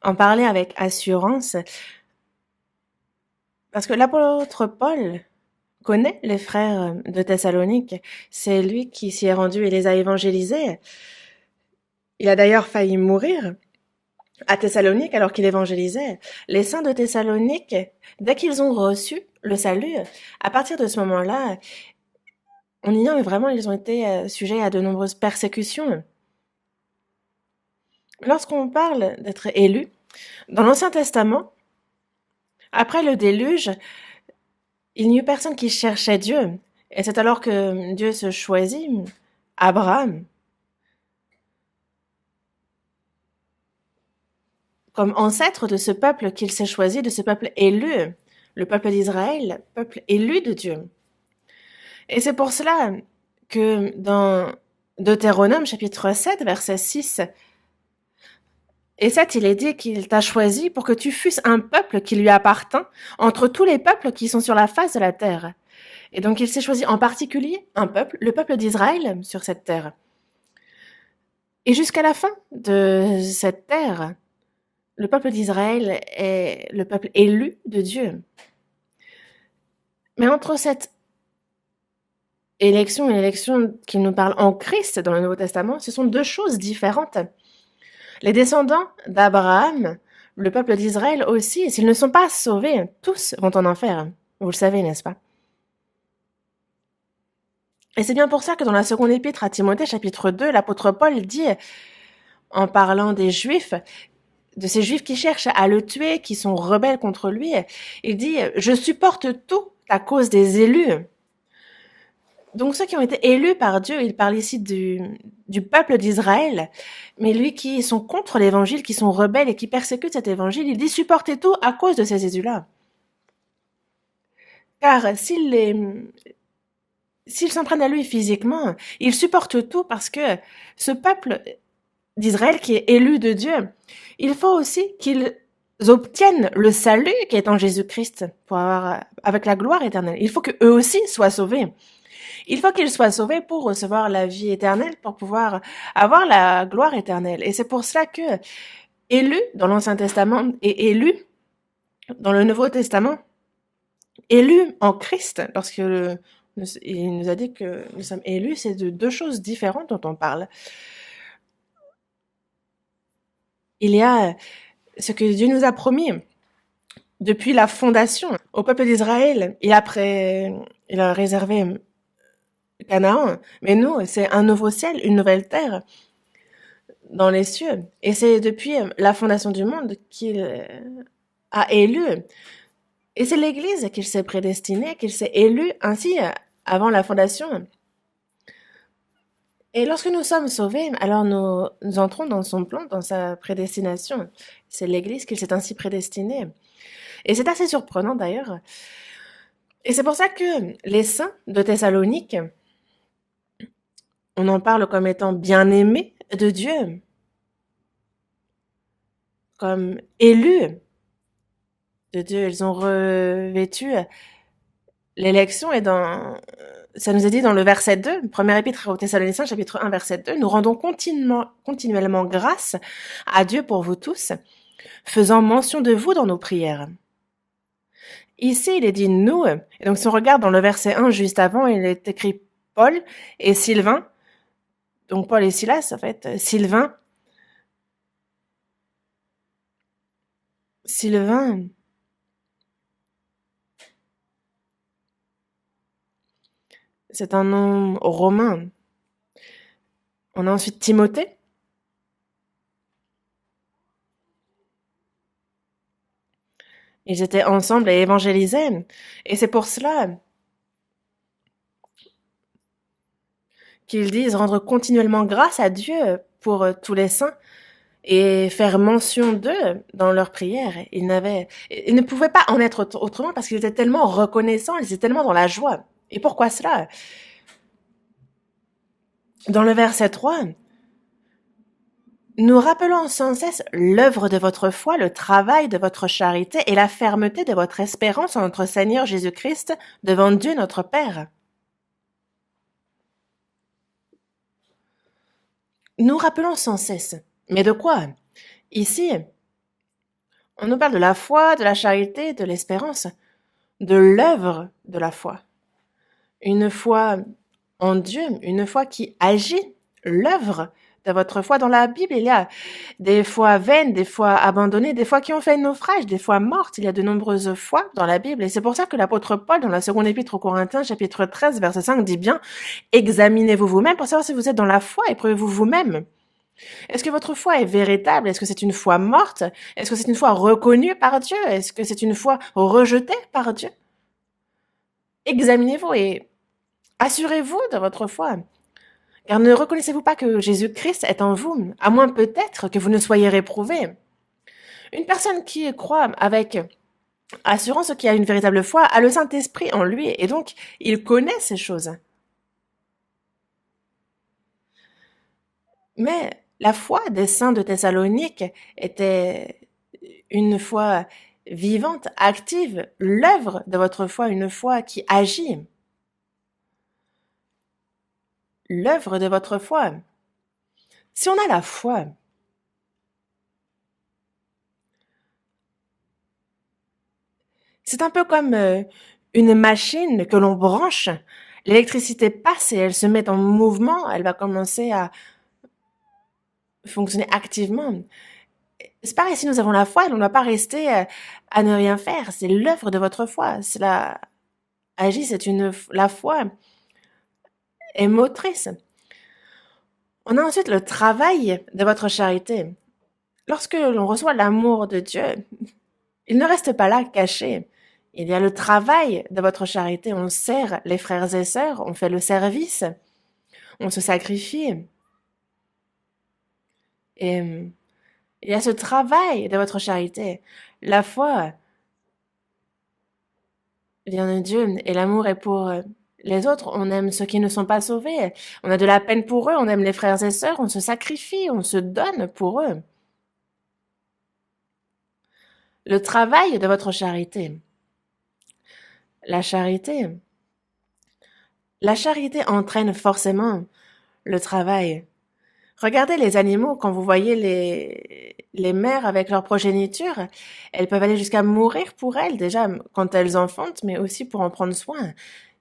en parler avec assurance parce que l'apôtre Paul connaît les frères de Thessalonique. C'est lui qui s'y est rendu et les a évangélisés. Il a d'ailleurs failli mourir à Thessalonique alors qu'il évangélisait. Les saints de Thessalonique, dès qu'ils ont reçu le salut, à partir de ce moment-là, on ignore, mais vraiment, ils ont été sujets à de nombreuses persécutions. Lorsqu'on parle d'être élu, dans l'Ancien Testament, après le déluge, il n'y eut personne qui cherchait Dieu. Et c'est alors que Dieu se choisit Abraham comme ancêtre de ce peuple qu'il s'est choisi, de ce peuple élu, le peuple d'Israël, peuple élu de Dieu. Et c'est pour cela que dans Deutéronome chapitre 7, versets 6 et 7, il est dit qu'il t'a choisi pour que tu fusses un peuple qui lui appartint entre tous les peuples qui sont sur la face de la terre. Et donc il s'est choisi en particulier un peuple, le peuple d'Israël, sur cette terre. Et jusqu'à la fin de cette terre, le peuple d'Israël est le peuple élu de Dieu. Mais entre cette élection et l'élection qui nous parle en Christ dans le Nouveau Testament, ce sont deux choses différentes. Les descendants d'Abraham, le peuple d'Israël aussi, s'ils ne sont pas sauvés, tous vont en enfer. Vous le savez, n'est-ce pas? Et c'est bien pour ça que dans la seconde épître à Timothée, chapitre 2, l'apôtre Paul dit, en parlant des Juifs, de ces Juifs qui cherchent à le tuer, qui sont rebelles contre lui, il dit « Je supporte tout à cause des élus ». Donc ceux qui ont été élus par Dieu, il parle ici du peuple d'Israël, mais lui qui sont contre l'évangile, qui sont rebelles et qui persécutent cet évangile, il dit « Supportez tout à cause de ces élus-là ». Car s'ils s'en prennent à lui physiquement, ils supportent tout parce que ce peuple d'Israël qui est élu de Dieu, il faut aussi qu'ils obtiennent le salut qui est en Jésus-Christ pour avoir avec la gloire éternelle. Il faut que eux aussi soient sauvés. Il faut qu'ils soient sauvés pour recevoir la vie éternelle, pour pouvoir avoir la gloire éternelle. Et c'est pour cela que élu dans l'Ancien Testament et élu dans le Nouveau Testament, élu en Christ, lorsque il nous a dit que nous sommes élus, c'est de deux choses différentes dont on parle. Il y a ce que Dieu nous a promis depuis la fondation au peuple d'Israël. Il a réservé Canaan, mais nous, c'est un nouveau ciel, une nouvelle terre dans les cieux. Et c'est depuis la fondation du monde qu'il a élu. Et c'est l'Église qu'il s'est prédestinée, qu'il s'est élu ainsi avant la fondation. Et lorsque nous sommes sauvés, alors nous entrons dans son plan, dans sa prédestination. C'est l'Église qu'il s'est ainsi prédestinée. Et c'est assez surprenant d'ailleurs. Et c'est pour ça que les saints de Thessalonique, on en parle comme étant bien-aimés de Dieu, comme élus de Dieu. Ils ont revêtu l'élection et ça nous est dit dans le verset 2, première épître aux Thessaloniciens, chapitre 1, verset 2, nous rendons continuellement grâce à Dieu pour vous tous, faisant mention de vous dans nos prières. Ici, il est dit nous, et donc si on regarde dans le verset 1 juste avant, il est écrit Paul et Sylvain, donc Paul et Silas, en fait, Sylvain, c'est un nom romain. On a ensuite Timothée. Ils étaient ensemble et évangélisaient. Et c'est pour cela qu'ils disent rendre continuellement grâce à Dieu pour tous les saints et faire mention d'eux dans leurs prières. Ils ne pouvaient pas en être autrement parce qu'ils étaient tellement reconnaissants, ils étaient tellement dans la joie. Et pourquoi cela? Dans le verset 3, nous rappelons sans cesse l'œuvre de votre foi, le travail de votre charité et la fermeté de votre espérance en notre Seigneur Jésus-Christ devant Dieu notre Père. Nous rappelons sans cesse. Mais de quoi? Ici, on nous parle de la foi, de la charité, de l'espérance, de l'œuvre de la foi. Une foi en Dieu, une foi qui agit, l'œuvre de votre foi. Dans la Bible, il y a des fois vaines, des fois abandonnées, des fois qui ont fait naufrage, des fois mortes. Il y a de nombreuses fois dans la Bible. Et c'est pour ça que l'apôtre Paul, dans la seconde épître aux Corinthiens, chapitre 13, verset 5, dit bien, examinez-vous vous-même pour savoir si vous êtes dans la foi, éprouvez-vous vous-même. Est-ce que votre foi est véritable? Est-ce que c'est une foi morte? Est-ce que c'est une foi reconnue par Dieu? Est-ce que c'est une foi rejetée par Dieu? Examinez-vous et assurez-vous de votre foi. Car ne reconnaissez-vous pas que Jésus-Christ est en vous, à moins peut-être que vous ne soyez réprouvé. Une personne qui croit avec assurance, qui a une véritable foi, a le Saint-Esprit en lui, et donc il connaît ces choses. Mais la foi des saints de Thessalonique était une foi vivante, active, l'œuvre de votre foi, une foi qui agit. L'œuvre de votre foi. Si on a la foi, c'est un peu comme une machine que l'on branche. L'électricité passe et elle se met en mouvement, elle va commencer à fonctionner activement. C'est pareil, si nous avons la foi, on ne doit pas rester à ne rien faire. C'est l'œuvre de votre foi. Cela agit, la foi est motrice. On a ensuite le travail de votre charité. Lorsque l'on reçoit l'amour de Dieu, il ne reste pas là caché. Il y a le travail de votre charité. On sert les frères et sœurs, on fait le service, on se sacrifie. Et il y a ce travail de votre charité. La foi vient de Dieu et l'amour est pour les autres. On aime ceux qui ne sont pas sauvés. On a de la peine pour eux, on aime les frères et sœurs, on se sacrifie, on se donne pour eux. Le travail de votre charité. La charité. La charité entraîne forcément le travail. Regardez les animaux, quand vous voyez les mères avec leur progéniture, elles peuvent aller jusqu'à mourir pour elles, déjà quand elles enfantent, mais aussi pour en prendre soin.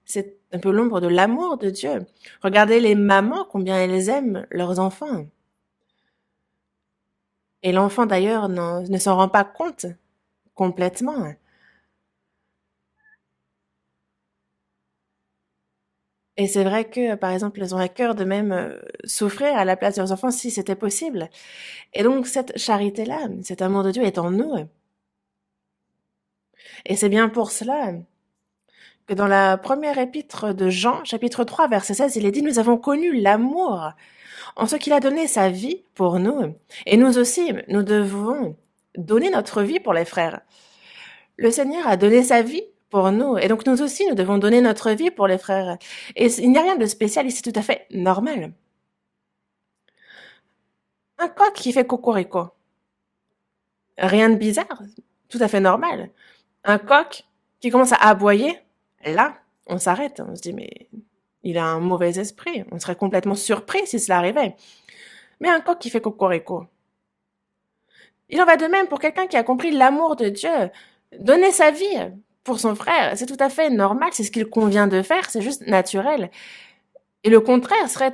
C'est un peu l'ombre de l'amour de Dieu. Regardez les mamans, combien elles aiment leurs enfants. Et l'enfant d'ailleurs ne s'en rend pas compte complètement. Et c'est vrai que, par exemple, elles ont à cœur de même souffrir à la place de leurs enfants si c'était possible. Et donc cette charité-là, cet amour de Dieu est en nous. Et c'est bien pour cela que dans la première épître de Jean, chapitre 3, verset 16, il est dit « Nous avons connu l'amour en ce qu'il a donné sa vie pour nous. Et nous aussi, nous devons donner notre vie pour les frères. » Le Seigneur a donné sa vie pour nous. Et donc nous aussi, nous devons donner notre vie pour les frères. Et il n'y a rien de spécial ici, tout à fait normal. Un coq qui fait cocorico. Rien de bizarre, tout à fait normal. Un coq qui commence à aboyer, là, on s'arrête. On se dit, mais il a un mauvais esprit. On serait complètement surpris si cela arrivait. Mais un coq qui fait cocorico. Il en va de même pour quelqu'un qui a compris l'amour de Dieu. Donner sa vie pour son frère, c'est tout à fait normal, c'est ce qu'il convient de faire, c'est juste naturel. Et le contraire serait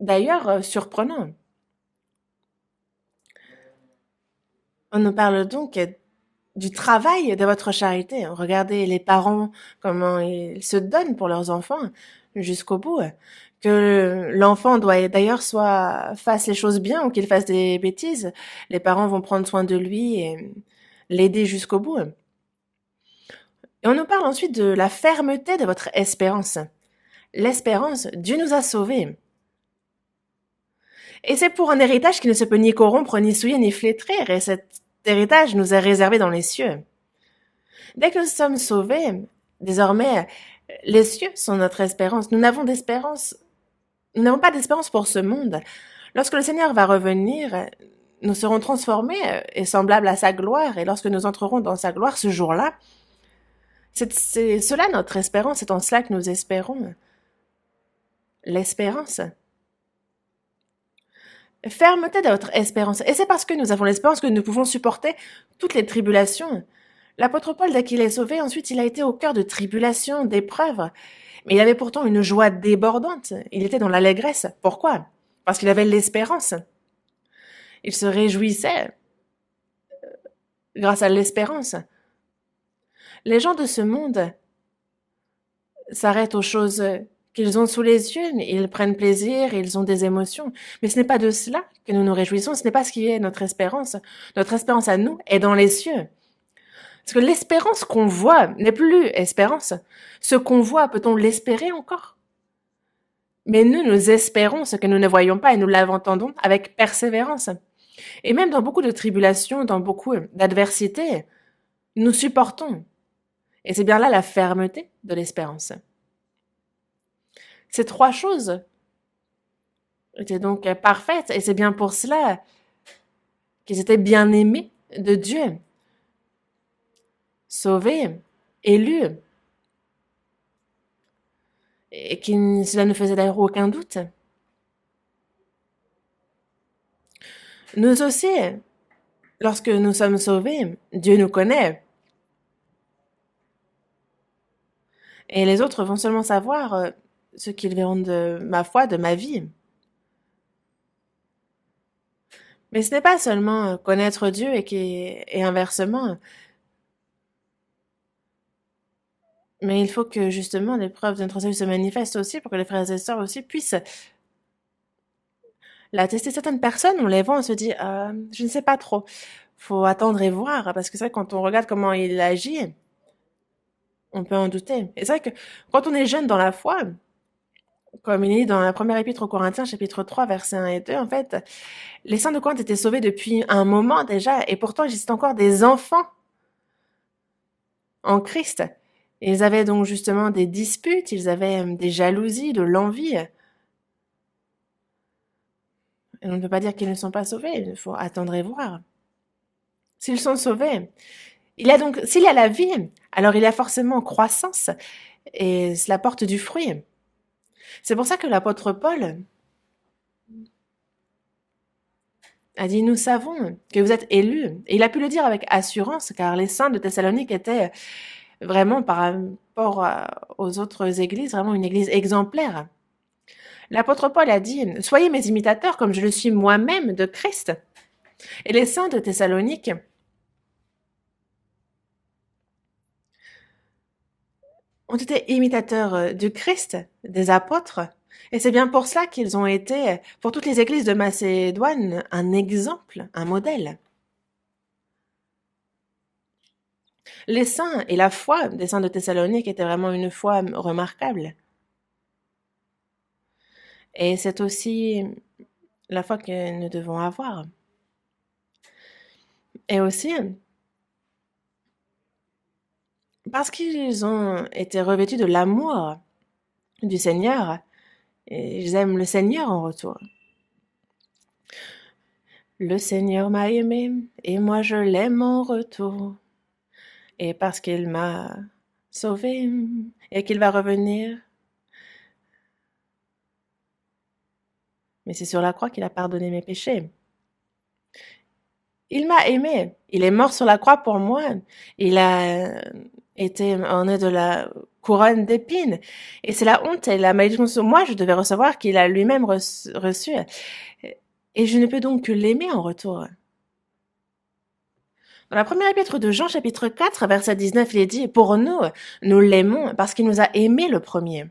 d'ailleurs surprenant. On nous parle donc du travail de votre charité. Regardez les parents, comment ils se donnent pour leurs enfants jusqu'au bout. Que l'enfant doit d'ailleurs soit fasse les choses bien ou qu'il fasse des bêtises, les parents vont prendre soin de lui et l'aider jusqu'au bout. Et on nous parle ensuite de la fermeté de votre espérance. L'espérance, Dieu nous a sauvés. Et c'est pour un héritage qui ne se peut ni corrompre, ni souiller, ni flétrir, et cet héritage nous est réservé dans les cieux. Dès que nous sommes sauvés, désormais, les cieux sont notre espérance. Nous n'avons pas d'espérance pour ce monde. Lorsque le Seigneur va revenir, nous serons transformés et semblables à sa gloire, et lorsque nous entrerons dans sa gloire ce jour-là, c'est cela notre espérance, c'est en cela que nous espérons. L'espérance. Fermeté de votre espérance. Et c'est parce que nous avons l'espérance que nous pouvons supporter toutes les tribulations. L'apôtre Paul, dès qu'il est sauvé, ensuite il a été au cœur de tribulations, d'épreuves. Mais il avait pourtant une joie débordante. Il était dans l'allégresse. Pourquoi? parce qu'il avait l'espérance. Il se réjouissait grâce à l'espérance. Les gens de ce monde s'arrêtent aux choses qu'ils ont sous les yeux, ils prennent plaisir, ils ont des émotions. Mais ce n'est pas de cela que nous nous réjouissons, ce n'est pas ce qui est notre espérance. Notre espérance à nous est dans les cieux. Parce que l'espérance qu'on voit n'est plus espérance. Ce qu'on voit, peut-on l'espérer encore? Mais nous espérons ce que nous ne voyons pas et nous l'attendons avec persévérance. Et même dans beaucoup de tribulations, dans beaucoup d'adversités, nous supportons. Et c'est bien là la fermeté de l'espérance. Ces trois choses étaient donc parfaites et c'est bien pour cela qu'ils étaient bien aimés de Dieu, sauvés, élus, et que cela ne faisait d'ailleurs aucun doute. Nous aussi, lorsque nous sommes sauvés, Dieu nous connaît. Et les autres vont seulement savoir ce qu'ils verront de ma foi, de ma vie. Mais ce n'est pas seulement connaître Dieu et inversement. Mais il faut que justement l'épreuve de notre salut se manifeste aussi pour que les frères et sœurs aussi puissent l'attester. Certaines personnes, on les voit, on se dit, je ne sais pas trop. Faut attendre et voir, parce que c'est vrai, quand on regarde comment il agit, on peut en douter. Et c'est vrai que quand on est jeune dans la foi, comme il est dit dans la première épître aux Corinthiens, chapitre 3, versets 1 et 2, en fait, les saints de Corinthe étaient sauvés depuis un moment déjà, et pourtant il existe encore des enfants en Christ. Ils avaient donc justement des disputes, ils avaient des jalousies, de l'envie. Et on ne peut pas dire qu'ils ne sont pas sauvés, il faut attendre et voir. S'ils sont sauvés, il y a donc, s'il y a la vie, alors il y a forcément croissance, et cela porte du fruit. C'est pour ça que l'apôtre Paul a dit, nous savons que vous êtes élus. Et il a pu le dire avec assurance, car les saints de Thessalonique étaient vraiment, par rapport aux autres églises, vraiment une église exemplaire. L'apôtre Paul a dit, soyez mes imitateurs comme je le suis moi-même de Christ. Et les saints de Thessalonique ont été imitateurs du Christ, des apôtres, et c'est bien pour cela qu'ils ont été, pour toutes les églises de Macédoine, un exemple, un modèle. Les saints et la foi des saints de Thessalonique étaient vraiment une foi remarquable. Et c'est aussi la foi que nous devons avoir. Et aussi, parce qu'ils ont été revêtus de l'amour du Seigneur, et ils aiment le Seigneur en retour. Le Seigneur m'a aimé, et moi je l'aime en retour. Et parce qu'il m'a sauvé, et qu'il va revenir. Mais c'est sur la croix qu'il a pardonné mes péchés. Il m'a aimé. Il est mort sur la croix pour moi. Il a été orné de la couronne d'épines. Et c'est la honte et la malédiction sur moi, je devais recevoir qu'il a lui-même reçu. Et je ne peux donc que l'aimer en retour. Dans la première épître de Jean, chapitre 4, verset 19, il est dit, pour nous, nous l'aimons parce qu'il nous a aimés le premier.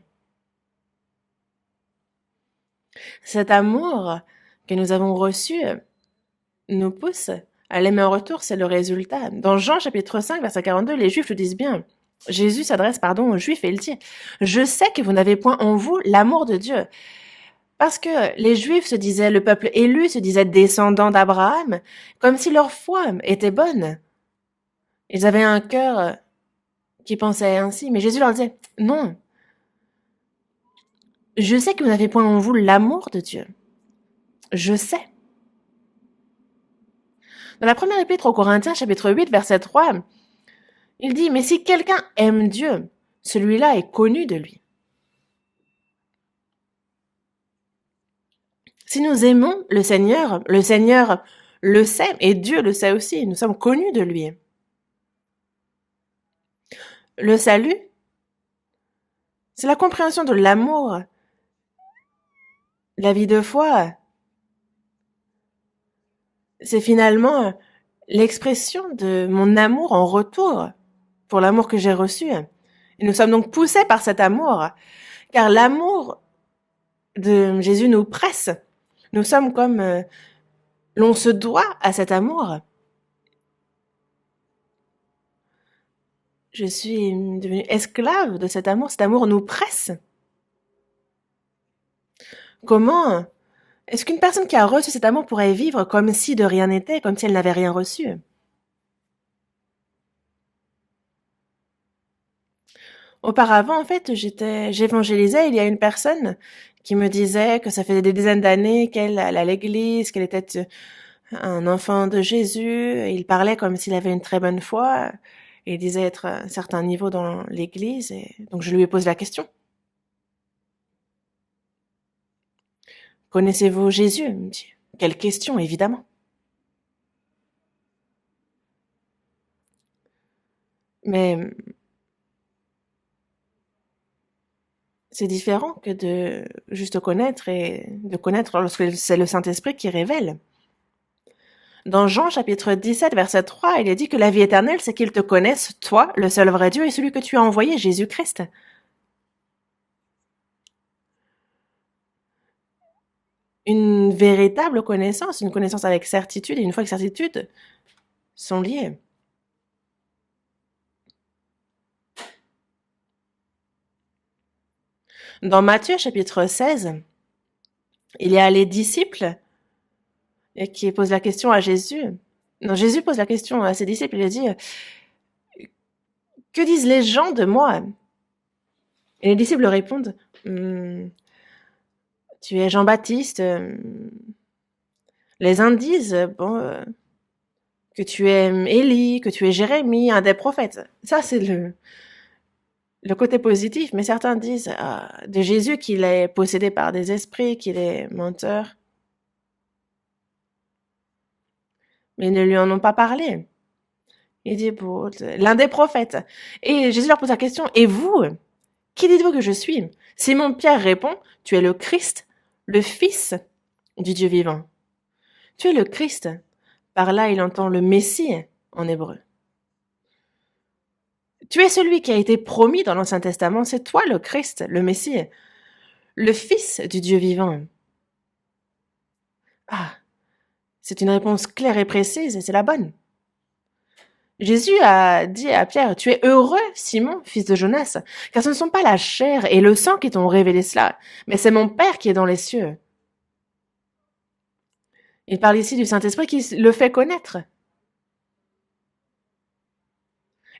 Cet amour que nous avons reçu nous pousse à l'aimer en retour, c'est le résultat. Dans Jean chapitre 5, verset 42, les Juifs le disent bien. Jésus s'adresse, aux Juifs et il dit, je sais que vous n'avez point en vous l'amour de Dieu. Parce que les Juifs se disaient, le peuple élu se disait descendant d'Abraham, comme si leur foi était bonne. Ils avaient un cœur qui pensait ainsi, mais Jésus leur disait, non. Je sais que vous n'avez point en vous l'amour de Dieu. Je sais. Dans la première épître aux Corinthiens, chapitre 8, verset 3, il dit, mais si quelqu'un aime Dieu, celui-là est connu de lui. Si nous aimons le Seigneur le sait et Dieu le sait aussi. Nous sommes connus de lui. Le salut, c'est la compréhension de l'amour, la vie de foi c'est finalement l'expression de mon amour en retour pour l'amour que j'ai reçu. Et nous sommes donc poussés par cet amour, car l'amour de Jésus nous presse. Nous sommes comme l'on se doit à cet amour. Je suis devenue esclave de cet amour nous presse. Comment est-ce qu'une personne qui a reçu cet amour pourrait vivre comme si de rien n'était, comme si elle n'avait rien reçu? Auparavant, en fait, j'évangélisais, il y a une personne qui me disait que ça faisait des dizaines d'années qu'elle allait à l'église, qu'elle était un enfant de Jésus. Il parlait comme s'il avait une très bonne foi. Il disait être à un certain niveau dans l'église. Et donc, je lui ai posé la question. Connaissez-vous Jésus? Il me dit. Quelle question, évidemment. Mais c'est différent que de juste connaître et de connaître lorsque c'est le Saint-Esprit qui révèle. Dans Jean chapitre 17, verset 3, il est dit que la vie éternelle, c'est qu'ils te connaissent, toi, le seul vrai Dieu, et celui que tu as envoyé, Jésus-Christ. Une véritable connaissance, une connaissance avec certitude, et une foi avec certitude sont liées. Dans Matthieu chapitre 16, il y a les disciples et qui posent la question à Jésus. Non, Jésus pose la question à ses disciples, il dit « Que disent les gens de moi ?» Et les disciples répondent tu es Jean-Baptiste. Les uns disent que tu es Élie, que tu es Jérémie, un des prophètes. Ça, c'est le côté positif. Mais certains disent de Jésus qu'il est possédé par des esprits, qu'il est menteur. Mais ils ne lui en ont pas parlé. Il dit l'un des prophètes. Et Jésus leur pose la question, et vous, qui dites-vous que je suis? Simon-Pierre répond, tu es le Christ, le Fils du Dieu vivant. Tu es le Christ. Par là, il entend le Messie en hébreu. Tu es celui qui a été promis dans l'Ancien Testament. C'est toi le Christ, le Messie, le Fils du Dieu vivant. Ah, c'est une réponse claire et précise et c'est la bonne. Jésus a dit à Pierre, tu es heureux, Simon, fils de Jonas, car ce ne sont pas la chair et le sang qui t'ont révélé cela, mais c'est mon Père qui est dans les cieux. Il parle ici du Saint-Esprit qui le fait connaître.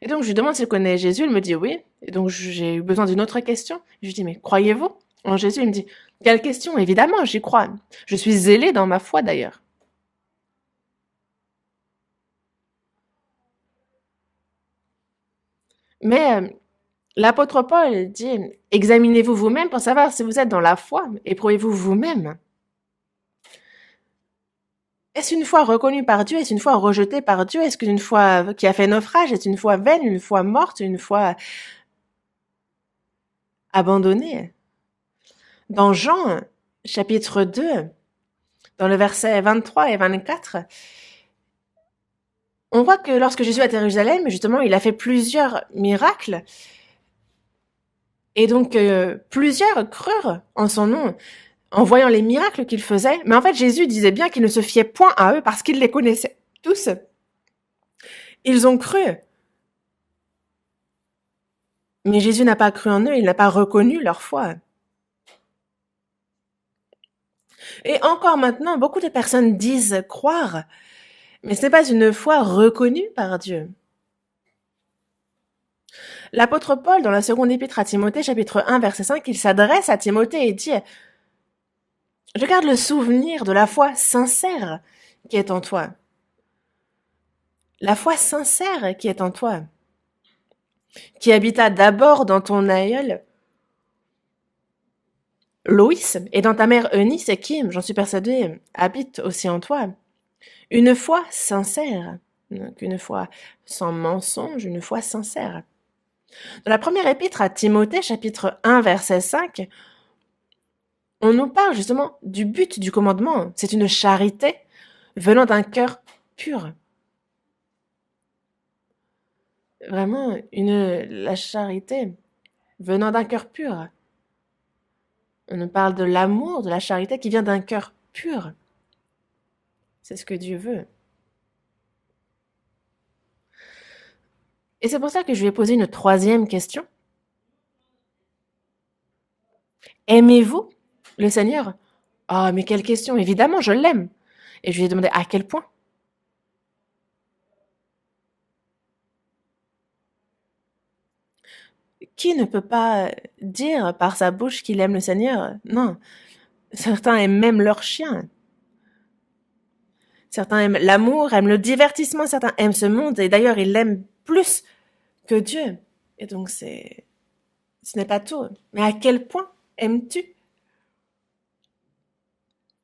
Et donc, je lui demande s'il connaît Jésus, il me dit oui. Et donc, j'ai eu besoin d'une autre question. Je lui dis, mais croyez-vous en Jésus? Il me dit, quelle question? Évidemment, j'y crois. Je suis zélé dans ma foi d'ailleurs. Mais l'apôtre Paul dit, examinez-vous vous-même pour savoir si vous êtes dans la foi. Éprouvez-vous vous-même. Est-ce une foi reconnue par Dieu? Est-ce une foi rejetée par Dieu? Est-ce qu'une foi qui a fait naufrage? Est-ce une foi vaine? Une foi morte? Une foi abandonnée? Dans Jean, chapitre 2, dans le verset 23 et 24, on voit que lorsque Jésus est à Jérusalem, justement, il a fait plusieurs miracles. Et donc, plusieurs crurent en son nom, en voyant les miracles qu'il faisait. Mais en fait, Jésus disait bien qu'il ne se fiait point à eux parce qu'il les connaissait tous. Ils ont cru. Mais Jésus n'a pas cru en eux, il n'a pas reconnu leur foi. Et encore maintenant, beaucoup de personnes disent croire, mais ce n'est pas une foi reconnue par Dieu. L'apôtre Paul, dans la seconde épître à Timothée, chapitre 1, verset 5, il s'adresse à Timothée et dit « Je garde le souvenir de la foi sincère qui est en toi. » La foi sincère qui est en toi, qui habita d'abord dans ton aïeul, Loïs, et dans ta mère Eunice et qui, j'en suis persuadée, habite aussi en toi. Une foi sincère, donc une foi sans mensonge, une foi sincère. Dans la première épître à Timothée, chapitre 1, verset 5, on nous parle justement du but du commandement. C'est une charité venant d'un cœur pur. Vraiment, la charité venant d'un cœur pur. On nous parle de l'amour, de la charité qui vient d'un cœur pur. C'est ce que Dieu veut. Et c'est pour ça que je lui ai posé une troisième question. Aimez-vous le Seigneur? Ah, mais quelle question! Évidemment, je l'aime. Et je lui ai demandé à quel point. Qui ne peut pas dire par sa bouche qu'il aime le Seigneur? Non. Certains aiment même leur chien. Certains aiment l'amour, aiment le divertissement, certains aiment ce monde, et d'ailleurs, ils l'aiment plus que Dieu. Et donc, ce n'est pas tout. Mais à quel point aimes-tu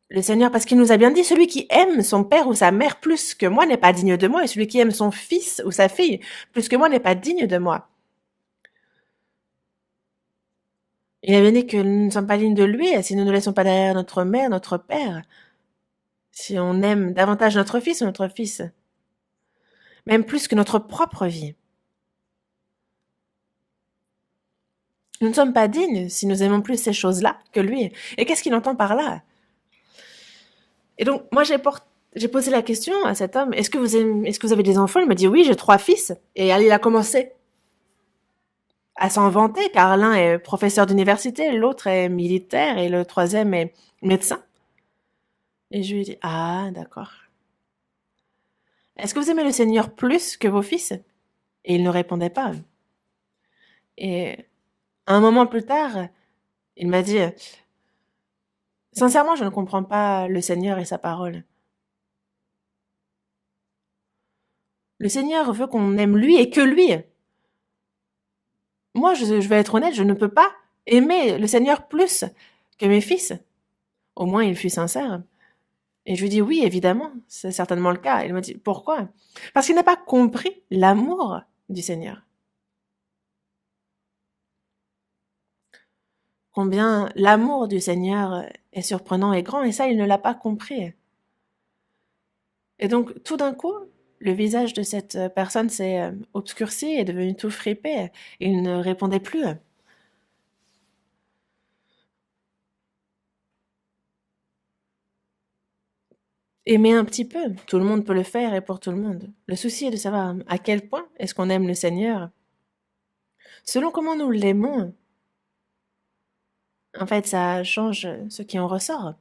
le Seigneur? Parce qu'il nous a bien dit, celui qui aime son père ou sa mère plus que moi n'est pas digne de moi, et celui qui aime son fils ou sa fille plus que moi n'est pas digne de moi. Il avait dit que nous ne sommes pas dignes de lui si nous ne laissons pas derrière notre mère, notre père. Si on aime davantage notre fils ou notre fils, même plus que notre propre vie. Nous ne sommes pas dignes si nous aimons plus ces choses-là que lui. Et qu'est-ce qu'il entend par là? Et donc, moi, j'ai posé la question à cet homme, est-ce que vous avez des enfants? Il m'a dit, oui, j'ai 3 fils. Et il a commencé à s'en vanter, car l'un est professeur d'université, l'autre est militaire et le troisième est médecin. Et je lui ai dit, ah, d'accord. Est-ce que vous aimez le Seigneur plus que vos fils? Et il ne répondait pas. Et un moment plus tard, il m'a dit, sincèrement, je ne comprends pas le Seigneur et sa parole. Le Seigneur veut qu'on aime lui et que lui. Moi, je vais être honnête, je ne peux pas aimer le Seigneur plus que mes fils. Au moins, il fut sincère. Et je lui dis, oui, évidemment, c'est certainement le cas. Il m'a dit, pourquoi? Parce qu'il n'a pas compris l'amour du Seigneur. Combien l'amour du Seigneur est surprenant et grand, et ça, il ne l'a pas compris. Et donc, tout d'un coup, le visage de cette personne s'est obscurci, est devenu tout fripé. Il ne répondait plus. Aimer un petit peu, tout le monde peut le faire et pour tout le monde. Le souci est de savoir à quel point est-ce qu'on aime le Seigneur. Selon comment nous l'aimons, en fait, ça change ce qui en ressort.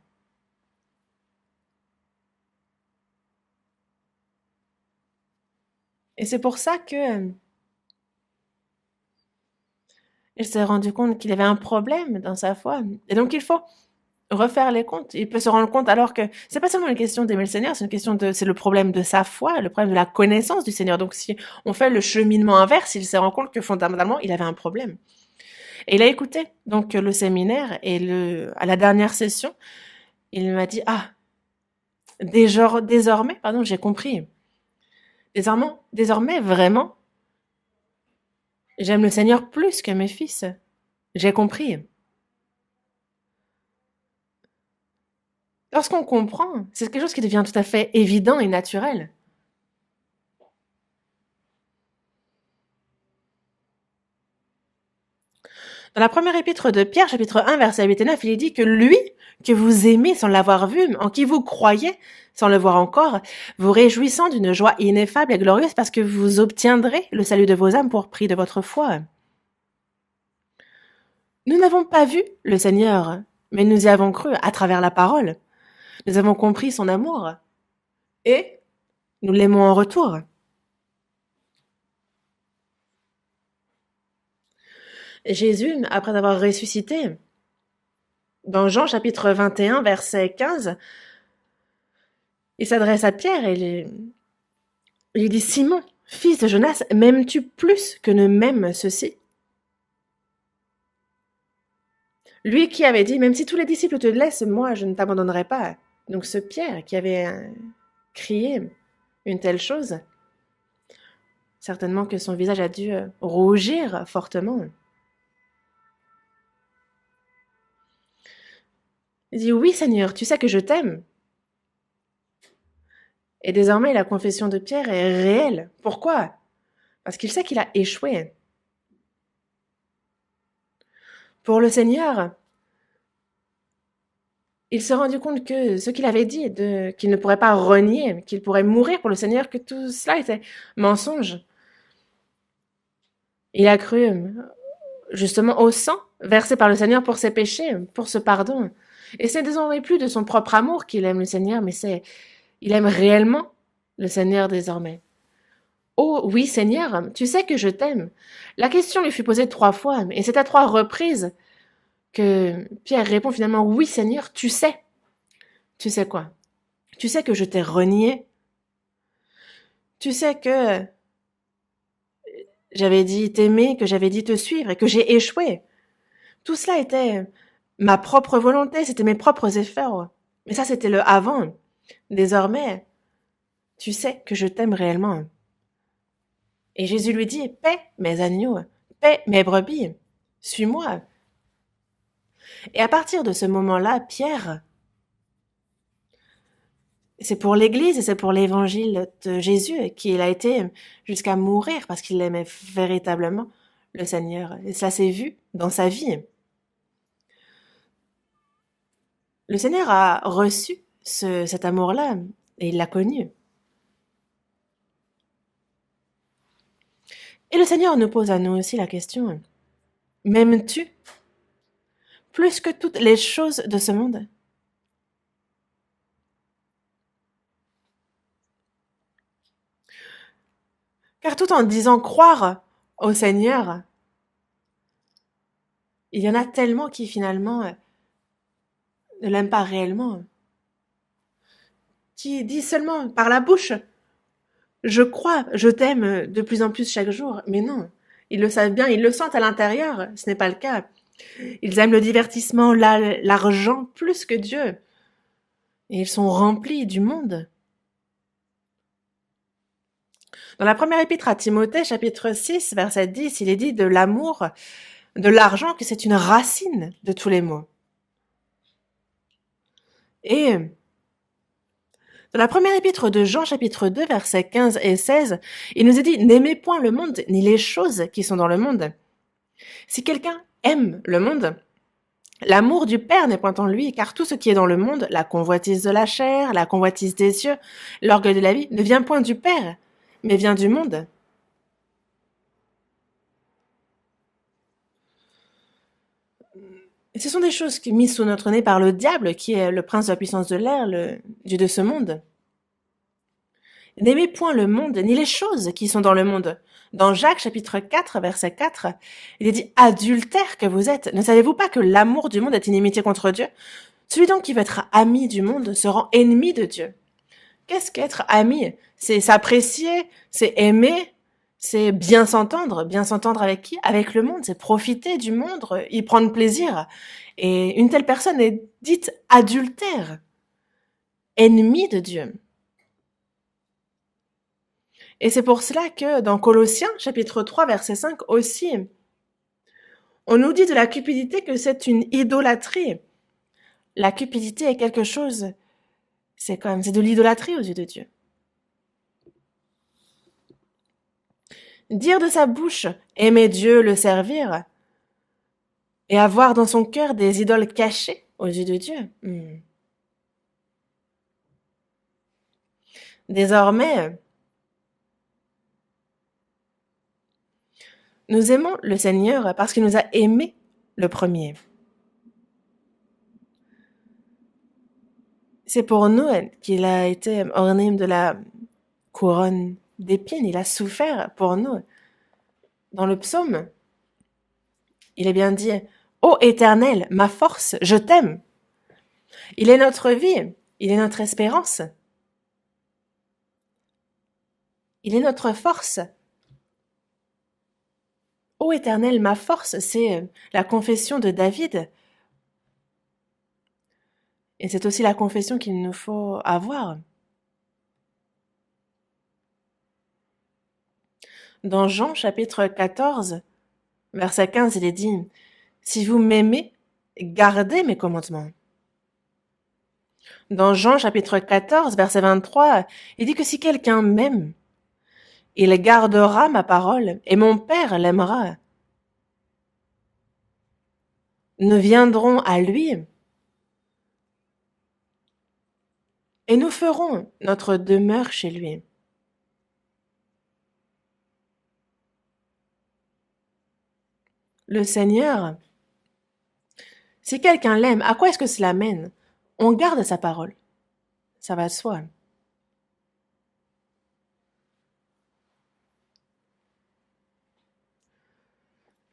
Et c'est pour ça que il s'est rendu compte qu'il avait un problème dans sa foi. Et donc, il faut refaire les comptes. Il peut se rendre compte alors que c'est pas seulement une question d'aimer le Seigneur, c'est le problème de sa foi, le problème de la connaissance du Seigneur. Donc, si on fait le cheminement inverse, il s'est rendu compte que fondamentalement, il avait un problème. Et il a écouté donc le séminaire et à la dernière session, il m'a dit, ah, désormais, pardon, j'ai compris. Désormais, vraiment, j'aime le Seigneur plus que mes fils. J'ai compris. Lorsqu'on comprend, c'est quelque chose qui devient tout à fait évident et naturel. Dans la première épître de Pierre, chapitre 1, verset 8 et 9, il est dit que lui, que vous aimez sans l'avoir vu, en qui vous croyez sans le voir encore, vous réjouissant d'une joie ineffable et glorieuse parce que vous obtiendrez le salut de vos âmes pour prix de votre foi. Nous n'avons pas vu le Seigneur, mais nous y avons cru à travers la parole. Nous avons compris son amour et nous l'aimons en retour. Jésus, après avoir ressuscité, dans Jean chapitre 21, verset 15, il s'adresse à Pierre et il dit, Simon, fils de Jonas, m'aimes-tu plus que ne m'aiment ceux-ci? Lui qui avait dit, même si tous les disciples te laissent, moi je ne t'abandonnerai pas. Donc ce Pierre qui avait crié une telle chose, certainement que son visage a dû rougir fortement. Il dit, oui Seigneur, tu sais que je t'aime. Et désormais, la confession de Pierre est réelle. Pourquoi? Parce qu'il sait qu'il a échoué. Pour le Seigneur, il s'est rendu compte que ce qu'il avait dit, qu'il ne pourrait pas renier, qu'il pourrait mourir pour le Seigneur, que tout cela était mensonge. Il a cru justement au sang versé par le Seigneur pour ses péchés, pour ce pardon. Et c'est désormais plus de son propre amour qu'il aime le Seigneur, mais il aime réellement le Seigneur désormais. Oh oui, Seigneur, tu sais que je t'aime. La question lui fut posée 3 fois, et c'est à 3 reprises que Pierre répond finalement, oui, Seigneur, tu sais. Tu sais quoi? Tu sais que je t'ai renié. Tu sais que j'avais dit t'aimer, que j'avais dit te suivre et que j'ai échoué. Tout cela était ma propre volonté, c'était mes propres efforts. Mais ça, c'était le avant. Désormais, tu sais que je t'aime réellement. Et Jésus lui dit, paie mes agneaux, paie mes brebis, suis-moi. Et à partir de ce moment-là, Pierre, c'est pour l'Église et c'est pour l'évangile de Jésus qu'il a été jusqu'à mourir parce qu'il aimait véritablement le Seigneur. Et ça s'est vu dans sa vie. Le Seigneur a reçu cet amour-là et il l'a connu. Et le Seigneur nous pose à nous aussi la question, m'aimes-tu plus que toutes les choses de ce monde? Car tout en disant croire au Seigneur, il y en a tellement qui finalement ne l'aiment pas réellement, qui disent seulement par la bouche, je crois, je t'aime de plus en plus chaque jour, mais non, ils le savent bien, ils le sentent à l'intérieur, ce n'est pas le cas. Ils aiment le divertissement, l'argent plus que Dieu, et ils sont remplis du monde. Dans la première épître à Timothée, chapitre 6, verset 10, il est dit de l'amour, de l'argent, que c'est une racine de tous les maux. Et dans la première épître de Jean, chapitre 2, versets 15 et 16, il nous est dit « N'aimez point le monde, ni les choses qui sont dans le monde. Si quelqu'un aime le monde, l'amour du Père n'est point en lui, car tout ce qui est dans le monde, la convoitise de la chair, la convoitise des yeux, l'orgueil de la vie, ne vient point du Père, mais vient du monde. » Ce sont des choses mises sous notre nez par le diable, qui est le prince de la puissance de l'air, le dieu de ce monde. N'aimez point le monde, ni les choses qui sont dans le monde. Dans Jacques, chapitre 4, verset 4, il est dit « Adultères que vous êtes, ne savez-vous pas que l'amour du monde est inimitié contre Dieu? Celui donc qui veut être ami du monde se rend ennemi de Dieu. » Qu'est-ce qu'être ami? C'est s'apprécier, c'est aimer, c'est bien s'entendre. Bien s'entendre avec qui? Avec le monde. C'est profiter du monde, y prendre plaisir. Et une telle personne est dite adultère, ennemie de Dieu. Et c'est pour cela que dans Colossiens, chapitre 3, verset 5 aussi, on nous dit de la cupidité que c'est une idolâtrie. La cupidité est quelque chose, c'est de l'idolâtrie aux yeux de Dieu. Dire de sa bouche, aimer Dieu, le servir, et avoir dans son cœur des idoles cachées aux yeux de Dieu. Désormais, nous aimons le Seigneur parce qu'il nous a aimés le premier. C'est pour nous qu'il a été orné de la couronne d'épines. Il a souffert pour nous. Dans le psaume, il est bien dit « Ô Éternel, ma force, je t'aime ». Il est notre vie, il est notre espérance. Il est notre force. Ô Éternel, ma force, c'est la confession de David. Et c'est aussi la confession qu'il nous faut avoir. Dans Jean chapitre 14, verset 15, il est dit « Si vous m'aimez, gardez mes commandements. » Dans Jean chapitre 14, verset 23, il dit que si quelqu'un m'aime, il gardera ma parole et mon Père l'aimera. Nous viendrons à lui et nous ferons notre demeure chez lui. Le Seigneur, si quelqu'un l'aime, à quoi est-ce que cela mène? On garde sa parole. Ça va de soi.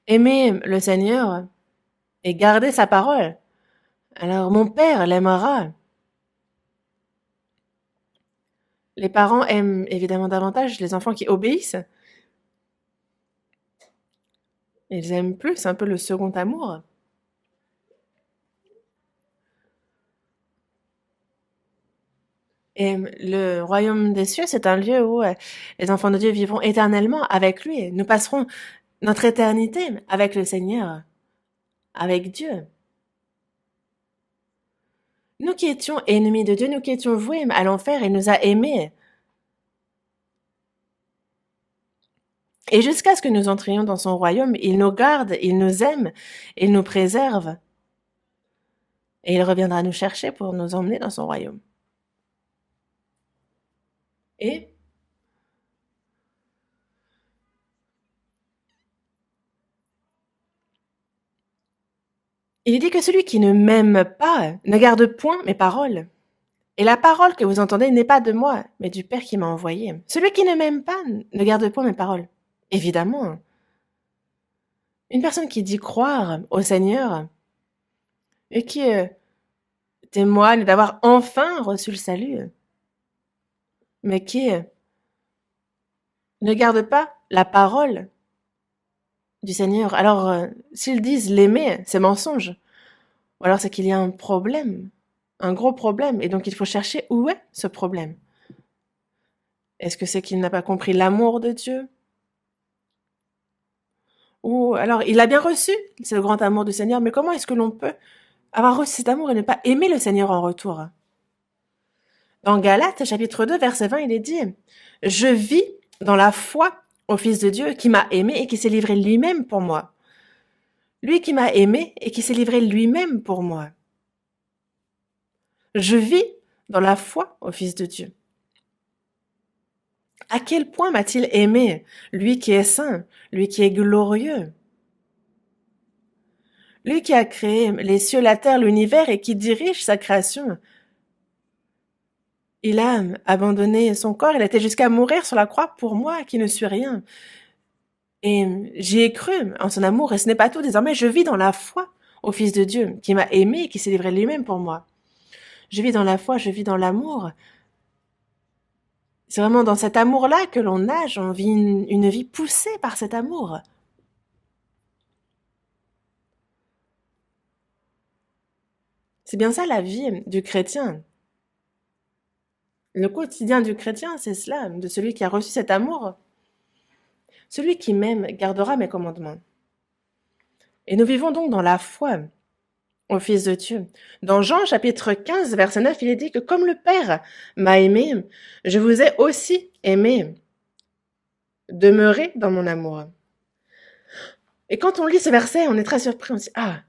Aimer le Seigneur et garder sa parole. Alors mon Père l'aimera. Les parents aiment évidemment davantage les enfants qui obéissent. Ils aiment plus un peu le second amour. Et le royaume des cieux, c'est un lieu où les enfants de Dieu vivront éternellement avec lui. Nous passerons notre éternité avec le Seigneur, avec Dieu. Nous qui étions ennemis de Dieu, nous qui étions voués à l'enfer, il nous a aimés. Et jusqu'à ce que nous entrions dans son royaume, il nous garde, il nous aime, il nous préserve. Et il reviendra nous chercher pour nous emmener dans son royaume. Et il dit que celui qui ne m'aime pas ne garde point mes paroles. Et la parole que vous entendez n'est pas de moi, mais du Père qui m'a envoyé. Celui qui ne m'aime pas ne garde point mes paroles. Évidemment. Une personne qui dit croire au Seigneur et qui témoigne d'avoir enfin reçu le salut, mais qui ne garde pas la parole du Seigneur. Alors, s'ils disent l'aimer, c'est mensonge. Ou alors c'est qu'il y a un problème, un gros problème, et donc il faut chercher où est ce problème. Est-ce que c'est qu'il n'a pas compris l'amour de Dieu? Ou alors, il a bien reçu, c'est le grand amour du Seigneur, mais comment est-ce que l'on peut avoir reçu cet amour et ne pas aimer le Seigneur en retour? Dans Galates, chapitre 2, verset 20, il est dit « Je vis dans la foi au Fils de Dieu qui m'a aimé et qui s'est livré lui-même pour moi. » Lui qui m'a aimé et qui s'est livré lui-même pour moi. Je vis dans la foi au Fils de Dieu. À quel point m'a-t-il aimé, lui qui est saint, lui qui est glorieux, lui qui a créé les cieux, la terre, l'univers et qui dirige sa création. Il a abandonné son corps, il a été jusqu'à mourir sur la croix pour moi qui ne suis rien. Et j'y ai cru en son amour et ce n'est pas tout. Désormais, je vis dans la foi au Fils de Dieu qui m'a aimé et qui s'est livré lui-même pour moi. Je vis dans la foi, je vis dans l'amour. C'est vraiment dans cet amour-là que l'on nage, on vit une vie poussée par cet amour. C'est bien ça la vie du chrétien. Le quotidien du chrétien, c'est cela, de celui qui a reçu cet amour. Celui qui m'aime gardera mes commandements. Et nous vivons donc dans la foi au Fils de Dieu. Dans Jean chapitre 15, verset 9, il est dit que comme le Père m'a aimé, je vous ai aussi aimé. Demeurez dans mon amour. Et quand on lit ce verset, on est très surpris, on se dit, ah,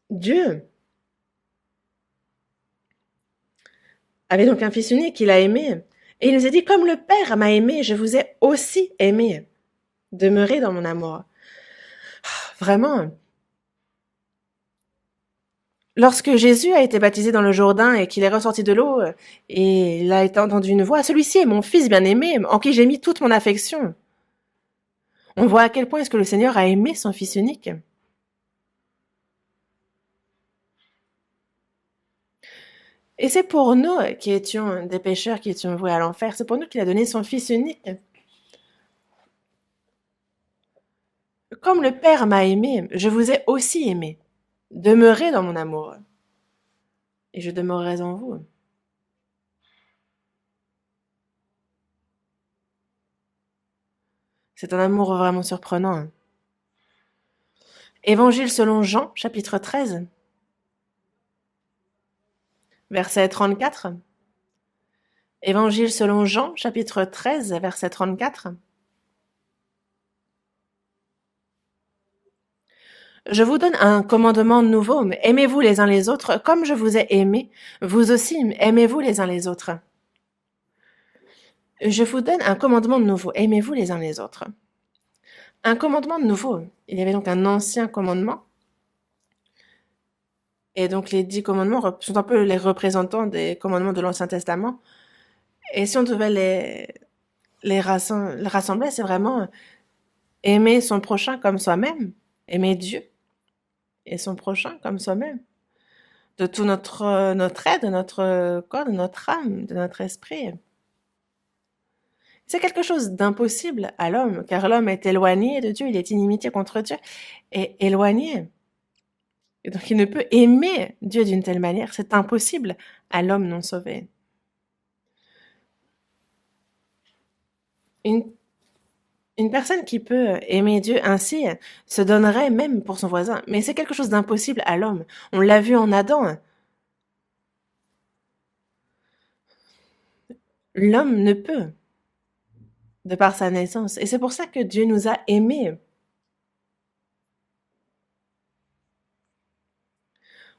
Dieu avait donc un fils unique qu'il a aimé. Et il nous a dit, comme le Père m'a aimé, je vous ai aussi aimé. Demeurez dans mon amour. Vraiment. Lorsque Jésus a été baptisé dans le Jourdain et qu'il est ressorti de l'eau, et il a entendu une voix, celui-ci est mon fils bien-aimé, en qui j'ai mis toute mon affection. On voit à quel point est-ce que le Seigneur a aimé son fils unique. Et c'est pour nous qui étions des pécheurs, qui étions voués à l'enfer, c'est pour nous qu'il a donné son fils unique. Comme le Père m'a aimé, je vous ai aussi aimé. Demeurez dans mon amour, et je demeurerai en vous. C'est un amour vraiment surprenant. Évangile selon Jean, chapitre 13. verset 34. Évangile selon Jean, chapitre 13, verset 34. Je vous donne un commandement nouveau, aimez-vous les uns les autres comme je vous ai aimé, vous aussi aimez-vous les uns les autres. Je vous donne un commandement nouveau, aimez-vous les uns les autres. Un commandement nouveau, il y avait donc un ancien commandement, et donc les 10 commandements sont un peu les représentants des commandements de l'Ancien Testament, et si on devait les rassembler, c'est vraiment aimer son prochain comme soi-même, aimer Dieu et son prochain comme soi-même, de tout notre être, de notre corps, de notre âme, de notre esprit. C'est quelque chose d'impossible à l'homme, car l'homme est éloigné de Dieu, il est inimitié contre Dieu, et éloigné. Et donc il ne peut aimer Dieu d'une telle manière, c'est impossible à l'homme non sauvé. Une personne qui peut aimer Dieu ainsi se donnerait même pour son voisin, mais c'est quelque chose d'impossible à l'homme. On l'a vu en Adam. L'homme ne peut, de par sa naissance. Et c'est pour ça que Dieu nous a aimés.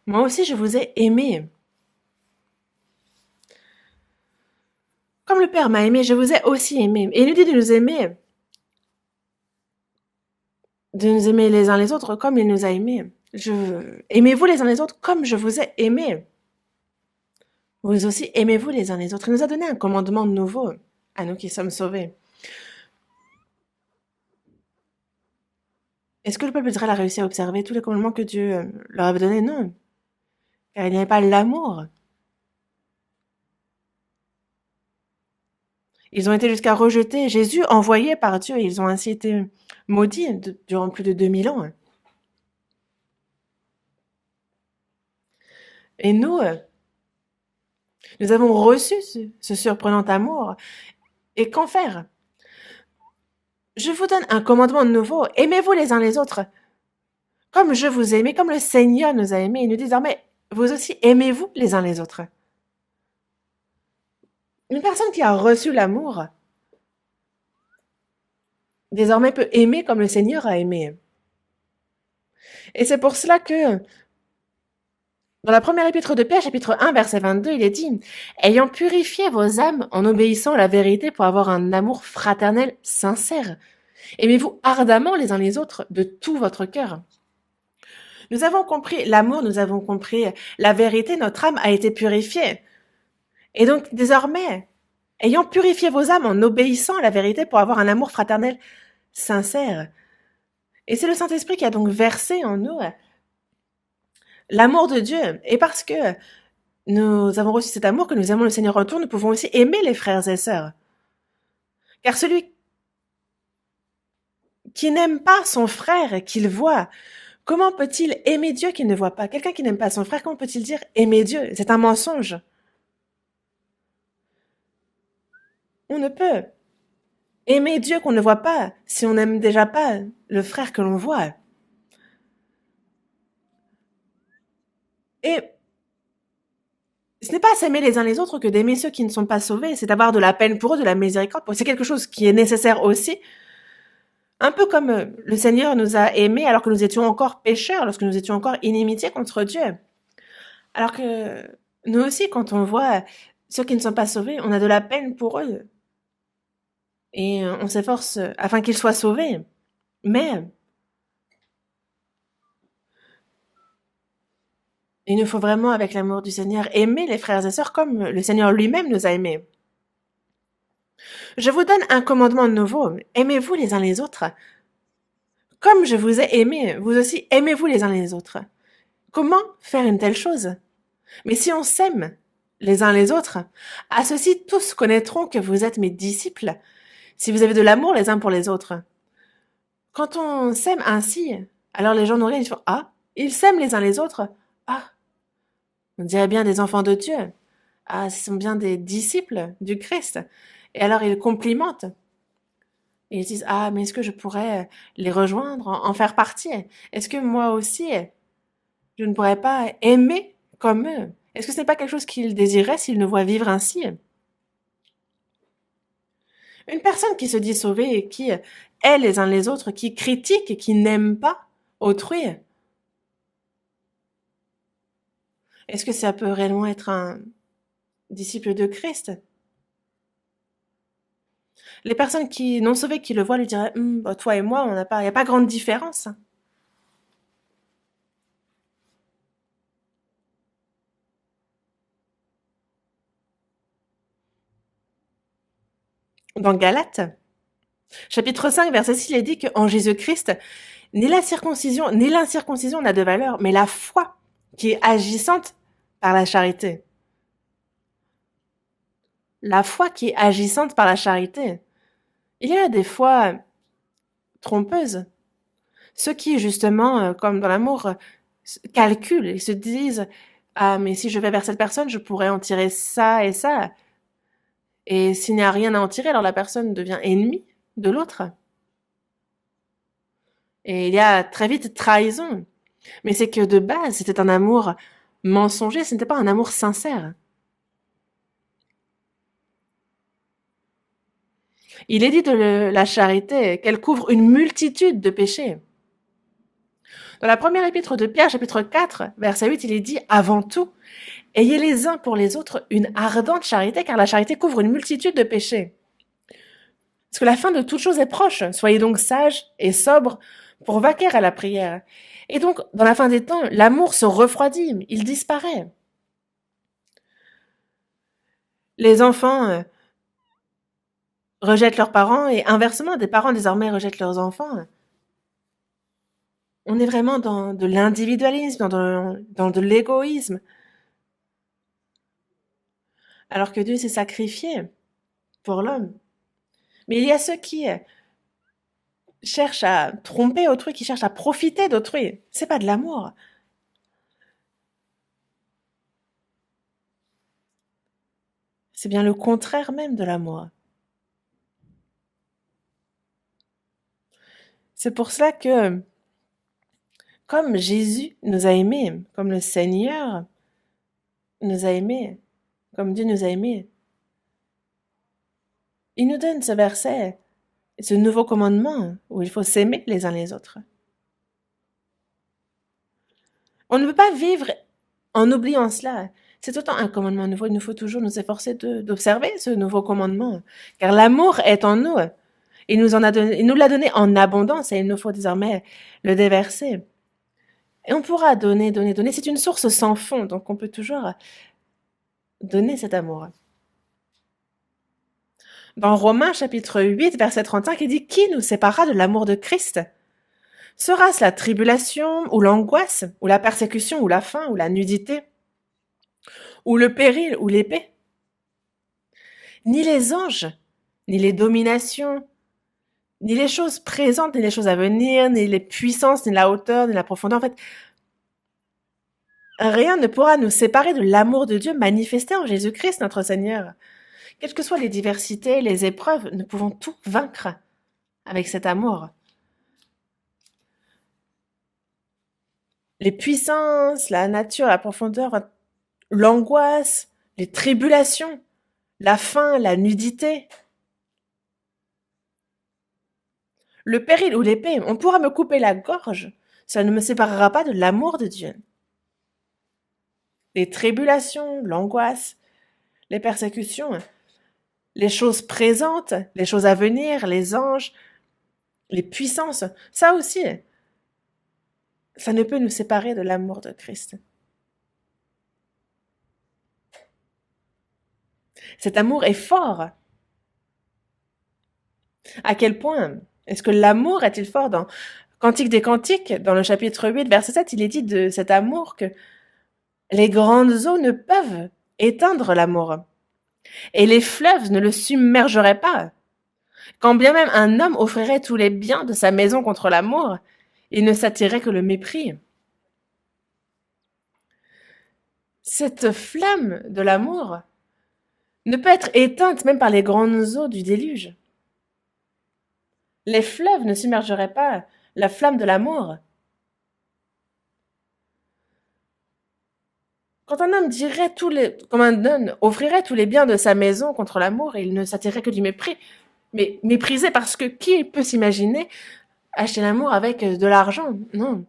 Moi aussi, je vous ai aimés. Comme le Père m'a aimé, je vous ai aussi aimé. Et il nous dit de nous aimer les uns les autres comme il nous a aimés. Aimez-vous les uns les autres comme je vous ai aimés. Vous aussi, aimez-vous les uns les autres. Il nous a donné un commandement nouveau à nous qui sommes sauvés. Est-ce que le peuple d'Israël a réussi à observer tous les commandements que Dieu leur avait donnés? Non. Car il n'y avait pas l'amour. Ils ont été jusqu'à rejeter Jésus envoyé par Dieu et ils ont ainsi été maudits durant plus de 2000 ans. Et nous avons reçu ce surprenant amour. Et qu'en faire? Je vous donne un commandement nouveau. Aimez-vous les uns les autres. Comme je vous ai aimé, comme le Seigneur nous a aimés. Il nous dit désormais, vous aussi aimez-vous les uns les autres. Une personne qui a reçu l'amour, désormais peut aimer comme le Seigneur a aimé. Et c'est pour cela que, dans la première épître de Pierre, chapitre 1, verset 22, il est dit « Ayant purifié vos âmes en obéissant à la vérité pour avoir un amour fraternel sincère, aimez-vous ardemment les uns les autres de tout votre cœur. » Nous avons compris l'amour, nous avons compris la vérité, notre âme a été purifiée. Et donc, désormais, ayant purifié vos âmes en obéissant à la vérité pour avoir un amour fraternel sincère. Et c'est le Saint-Esprit qui a donc versé en nous l'amour de Dieu. Et parce que nous avons reçu cet amour, que nous aimons le Seigneur en retour, nous pouvons aussi aimer les frères et sœurs. Car celui qui n'aime pas son frère et qu'il voit, comment peut-il aimer Dieu qu'il ne voit pas? Quelqu'un qui n'aime pas son frère, comment peut-il dire aimer Dieu? C'est un mensonge. On ne peut aimer Dieu qu'on ne voit pas si on n'aime déjà pas le frère que l'on voit. Et ce n'est pas s'aimer les uns les autres que d'aimer ceux qui ne sont pas sauvés, c'est d'avoir de la peine pour eux, de la miséricorde pour eux. C'est quelque chose qui est nécessaire aussi. Un peu comme le Seigneur nous a aimés alors que nous étions encore pécheurs, lorsque nous étions encore inimitiés contre Dieu. Alors que nous aussi, quand on voit ceux qui ne sont pas sauvés, on a de la peine pour eux. Et on s'efforce afin qu'ils soient sauvés. Mais il nous faut vraiment, avec l'amour du Seigneur, aimer les frères et sœurs comme le Seigneur lui-même nous a aimés. Je vous donne un commandement nouveau. Aimez-vous les uns les autres. Comme je vous ai aimé, vous aussi aimez-vous les uns les autres. Comment faire une telle chose? Mais si on s'aime les uns les autres, à ceci tous connaîtront que vous êtes mes disciples, si vous avez de l'amour les uns pour les autres. Quand on s'aime ainsi, alors les gens nous regardent et font « Ah, ils s'aiment les uns les autres. Ah, on dirait bien des enfants de Dieu. Ah, ce sont bien des disciples du Christ. » Et alors ils complimentent. Et ils disent « Ah, mais est-ce que je pourrais les rejoindre, en faire partie? Est-ce que moi aussi, je ne pourrais pas aimer comme eux? Est-ce que ce n'est pas quelque chose qu'il désirait s'il nous voit vivre ainsi? Une personne qui se dit sauvée et qui hait les uns les autres, qui critique et qui n'aime pas autrui, est-ce que ça peut réellement être un disciple de Christ? Les personnes qui non sauvées qui le voient lui diraient bah, toi et moi, il n'y a pas grande différence. Dans Galates, chapitre 5, verset 6, il est dit qu'en Jésus-Christ, ni la circoncision, ni l'incirconcision n'a de valeur, mais la foi qui est agissante par la charité. La foi qui est agissante par la charité. Il y a des fois trompeuses. Ceux qui, justement, comme dans l'amour, calculent et se disent ah, mais si je vais vers cette personne, je pourrais en tirer ça et ça. Et s'il n'y a rien à en tirer, alors la personne devient ennemie de l'autre. Et il y a très vite trahison. Mais c'est que de base, c'était un amour mensonger, ce n'était pas un amour sincère. Il est dit de la charité qu'elle couvre une multitude de péchés. Dans la première épître de Pierre, chapitre 4, verset 8, il est dit « Avant tout, ayez les uns pour les autres une ardente charité, car la charité couvre une multitude de péchés. » Parce que la fin de toute chose est proche. Soyez donc sages et sobres pour vaquer à la prière. Et donc, dans la fin des temps, l'amour se refroidit, il disparaît. Les enfants rejettent leurs parents et inversement, des parents désormais rejettent leurs enfants. On est vraiment dans de l'individualisme, dans de l'égoïsme. Alors que Dieu s'est sacrifié pour l'homme. Mais il y a ceux qui cherchent à tromper autrui, qui cherchent à profiter d'autrui. C'est pas de l'amour. C'est bien le contraire même de l'amour. C'est pour cela que, comme Jésus nous a aimés, comme le Seigneur nous a aimés, comme Dieu nous a aimés, il nous donne ce verset, ce nouveau commandement où il faut s'aimer les uns les autres. On ne peut pas vivre en oubliant cela. C'est autant un commandement nouveau, il nous faut toujours nous efforcer d'observer ce nouveau commandement, car l'amour est en nous. Il nous l'a donné en abondance et il nous faut désormais le déverser. Et on pourra donner. C'est une source sans fond, donc on peut toujours donner cet amour. Dans Romains chapitre 8, verset 35, il dit « Qui nous séparera de l'amour de Christ ? Sera-ce la tribulation, ou l'angoisse, ou la persécution, ou la faim, ou la nudité, ou le péril, ou l'épée ? Ni les anges, ni les dominations, ni les choses présentes, ni les choses à venir, ni les puissances, ni la hauteur, ni la profondeur. En fait, rien ne pourra nous séparer de l'amour de Dieu manifesté en Jésus-Christ, notre Seigneur. Quelles que soient les diversités, les épreuves, nous pouvons tout vaincre avec cet amour. Les puissances, la nature, la profondeur, l'angoisse, les tribulations, la faim, la nudité, le péril ou l'épée, on pourra me couper la gorge, ça ne me séparera pas de l'amour de Dieu. Les tribulations, l'angoisse, les persécutions, les choses présentes, les choses à venir, les anges, les puissances, ça aussi, ça ne peut nous séparer de l'amour de Christ. Cet amour est fort. À quel point est-ce que l'amour est-il fort? Dans Cantique des Cantiques, dans le chapitre 8, verset 7, il est dit de cet amour que les grandes eaux ne peuvent éteindre l'amour. Et les fleuves ne le submergeraient pas. Quand bien même un homme offrirait tous les biens de sa maison contre l'amour, il ne s'attirerait que le mépris. Cette flamme de l'amour ne peut être éteinte même par les grandes eaux du déluge. Les fleuves ne submergeraient pas la flamme de l'amour. Quand un homme comme un homme offrirait tous les biens de sa maison contre l'amour, il ne s'attirerait que du mépris. Mais méprisé parce que qui peut s'imaginer acheter l'amour avec de l'argent? Non.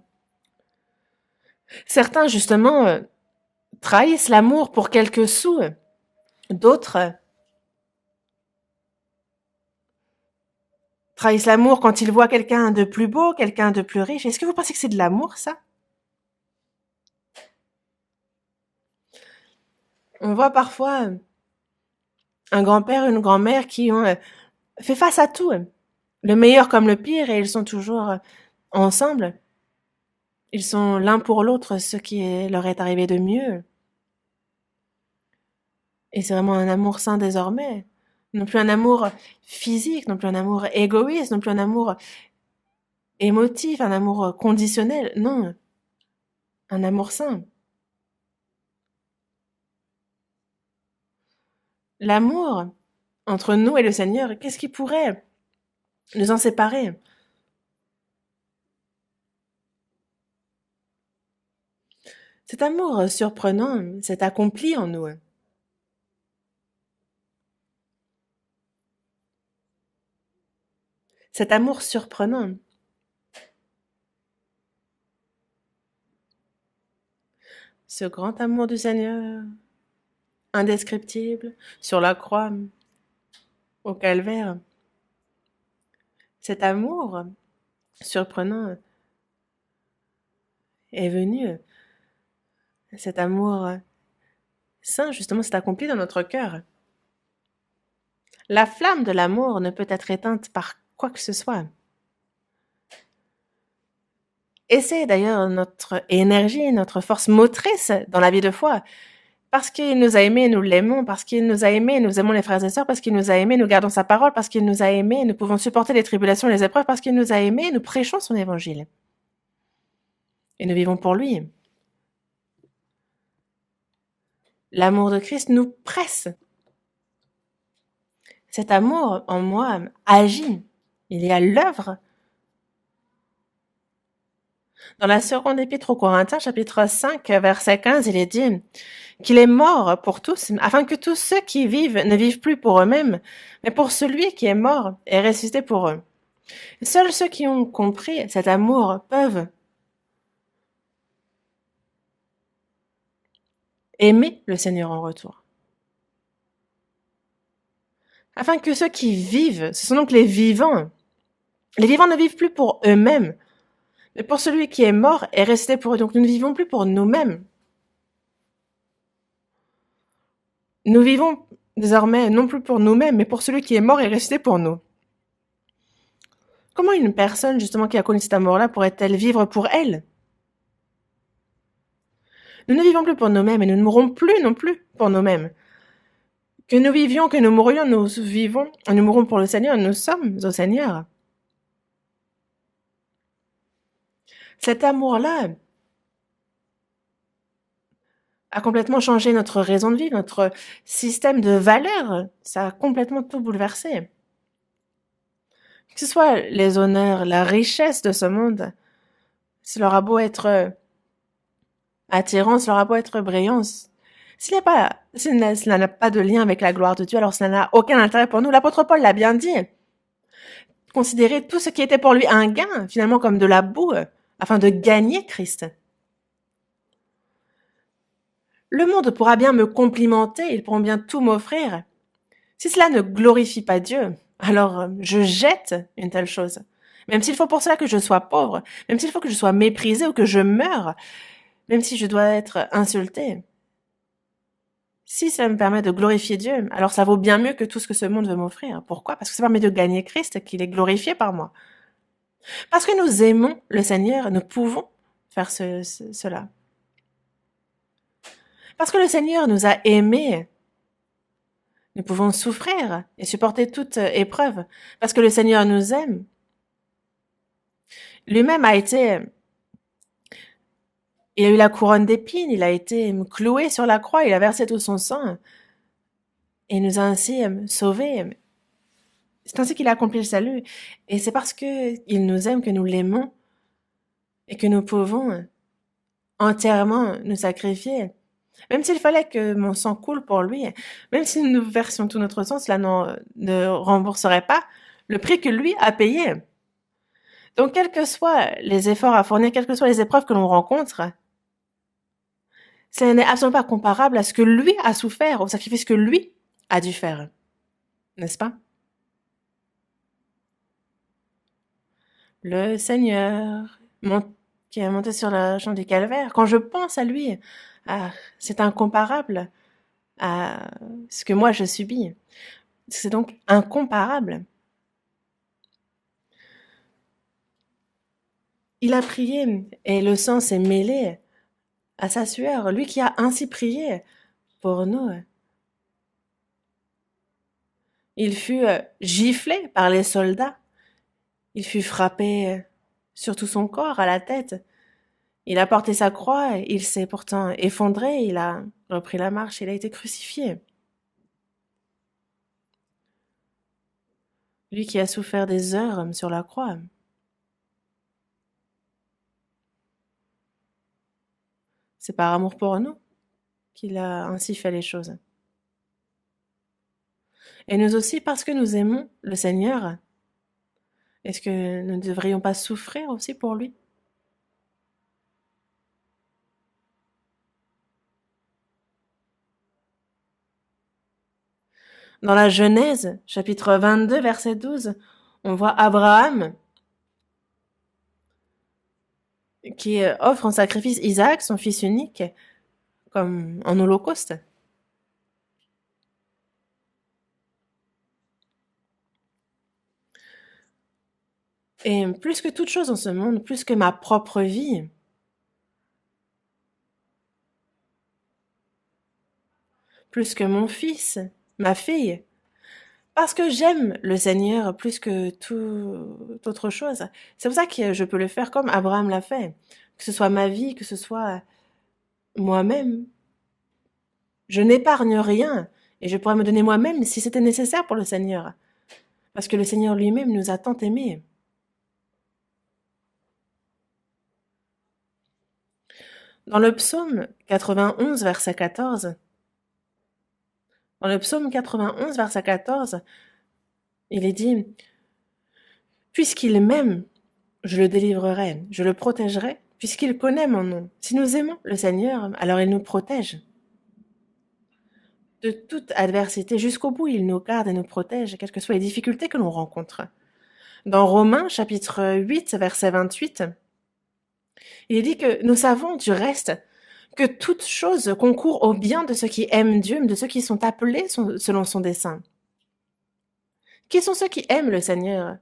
Certains, justement, trahissent l'amour pour quelques sous. D'autres trahissent l'amour quand ils voient quelqu'un de plus beau, quelqu'un de plus riche. Est-ce que vous pensez que c'est de l'amour, ça? On voit parfois un grand-père, une grand-mère qui ont fait face à tout, le meilleur comme le pire, et ils sont toujours ensemble. Ils sont l'un pour l'autre ce qui leur est arrivé de mieux. Et c'est vraiment un amour sain désormais. Non plus un amour physique, non plus un amour égoïste, non plus un amour émotif, un amour conditionnel. Non, un amour sain. L'amour entre nous et le Seigneur, qu'est-ce qui pourrait nous en séparer? Cet amour surprenant s'est accompli en nous. Cet amour surprenant. Ce grand amour du Seigneur, indescriptible, sur la croix, au calvaire. Cet amour surprenant est venu. Cet amour saint, justement, s'est accompli dans notre cœur. La flamme de l'amour ne peut être éteinte par quoi que ce soit. Et c'est d'ailleurs notre énergie, notre force motrice dans la vie de foi. Parce qu'il nous a aimés, nous l'aimons. Parce qu'il nous a aimés, nous aimons les frères et sœurs. Parce qu'il nous a aimés, nous gardons sa parole. Parce qu'il nous a aimés, nous pouvons supporter les tribulations et les épreuves. Parce qu'il nous a aimés, nous prêchons son évangile. Et nous vivons pour lui. L'amour de Christ nous presse. Cet amour en moi agit. Il est à l'œuvre. Dans la seconde épître aux Corinthiens, chapitre 5, verset 15, il est dit qu'il est mort pour tous, afin que tous ceux qui vivent ne vivent plus pour eux-mêmes, mais pour celui qui est mort et ressuscité pour eux. Seuls ceux qui ont compris cet amour peuvent aimer le Seigneur en retour. Afin que ceux qui vivent, ce sont donc les vivants ne vivent plus pour eux-mêmes, mais pour celui qui est mort et ressuscité pour eux. Donc nous ne vivons plus pour nous-mêmes. Nous vivons désormais non plus pour nous-mêmes, mais pour celui qui est mort et ressuscité pour nous. Comment une personne, justement, qui a connu cet amour-là pourrait-elle vivre pour elle? Nous ne vivons plus pour nous-mêmes et nous ne mourrons plus non plus pour nous-mêmes. Que nous vivions, que nous mourions, nous vivons, nous mourrons pour le Seigneur, nous sommes au Seigneur. Cet amour-là a complètement changé notre raison de vivre, notre système de valeurs. Ça a complètement tout bouleversé. Que ce soit les honneurs, la richesse de ce monde, cela aura beau être attirant, cela aura beau être brillant, cela n'a pas de lien avec la gloire de Dieu, alors cela n'a aucun intérêt pour nous. L'apôtre Paul l'a bien dit. Considérer tout ce qui était pour lui un gain, finalement comme de la boue, afin de gagner Christ. Le monde pourra bien me complimenter, ils pourront bien tout m'offrir. Si cela ne glorifie pas Dieu, alors je jette une telle chose. Même s'il faut pour cela que je sois pauvre, même s'il faut que je sois méprisé ou que je meure, même si je dois être insulté. Si cela me permet de glorifier Dieu, alors ça vaut bien mieux que tout ce que ce monde veut m'offrir. Pourquoi? Parce que ça permet de gagner Christ, qu'il est glorifié par moi. Parce que nous aimons le Seigneur, nous pouvons faire cela. Parce que le Seigneur nous a aimés, nous pouvons souffrir et supporter toute épreuve. Parce que le Seigneur nous aime. Lui-même il a eu la couronne d'épines, il a été cloué sur la croix, il a versé tout son sang. Et il nous a ainsi sauvés. C'est ainsi qu'il a accompli le salut. Et c'est parce qu'il nous aime que nous l'aimons et que nous pouvons entièrement nous sacrifier. Même s'il fallait que mon sang coule pour lui, même si nous versions tout notre sang, cela ne rembourserait pas le prix que lui a payé. Donc, quels que soient les efforts à fournir, quelles que soient les épreuves que l'on rencontre, ce n'est absolument pas comparable à ce que lui a souffert, au sacrifice que lui a dû faire. N'est-ce pas? Le Seigneur qui est monté sur la champ du calvaire, quand je pense à lui, ah, c'est incomparable à ce que moi je subis. C'est donc incomparable. Il a prié et le sang s'est mêlé à sa sueur, lui qui a ainsi prié pour nous. Il fut giflé par les soldats, il fut frappé sur tout son corps, à la tête. Il a porté sa croix, il s'est pourtant effondré, il a repris la marche, il a été crucifié. Lui qui a souffert des heures sur la croix. C'est par amour pour nous qu'il a ainsi fait les choses. Et nous aussi, parce que nous aimons le Seigneur, est-ce que nous ne devrions pas souffrir aussi pour lui? Dans la Genèse, chapitre 22, verset 12, on voit Abraham qui offre en sacrifice Isaac, son fils unique, comme en holocauste. Et plus que toute chose dans ce monde, plus que ma propre vie, plus que mon fils, ma fille, parce que j'aime le Seigneur plus que toute autre chose. C'est pour ça que je peux le faire comme Abraham l'a fait. Que ce soit ma vie, que ce soit moi-même. Je n'épargne rien et je pourrais me donner moi-même si c'était nécessaire pour le Seigneur. Parce que le Seigneur lui-même nous a tant aimés. Dans le psaume 91, verset 14, dans le psaume 91, verset 14, il est dit « Puisqu'il m'aime, je le délivrerai, je le protégerai, puisqu'il connaît mon nom. Si nous aimons le Seigneur, alors il nous protège. De toute adversité, jusqu'au bout, il nous garde et nous protège, quelles que soient les difficultés que l'on rencontre. Dans Romains, chapitre 8, verset 28, il est dit que nous savons du reste que toute chose concourt au bien de ceux qui aiment Dieu, de ceux qui sont appelés selon son dessein. Qui sont ceux qui aiment le Seigneur?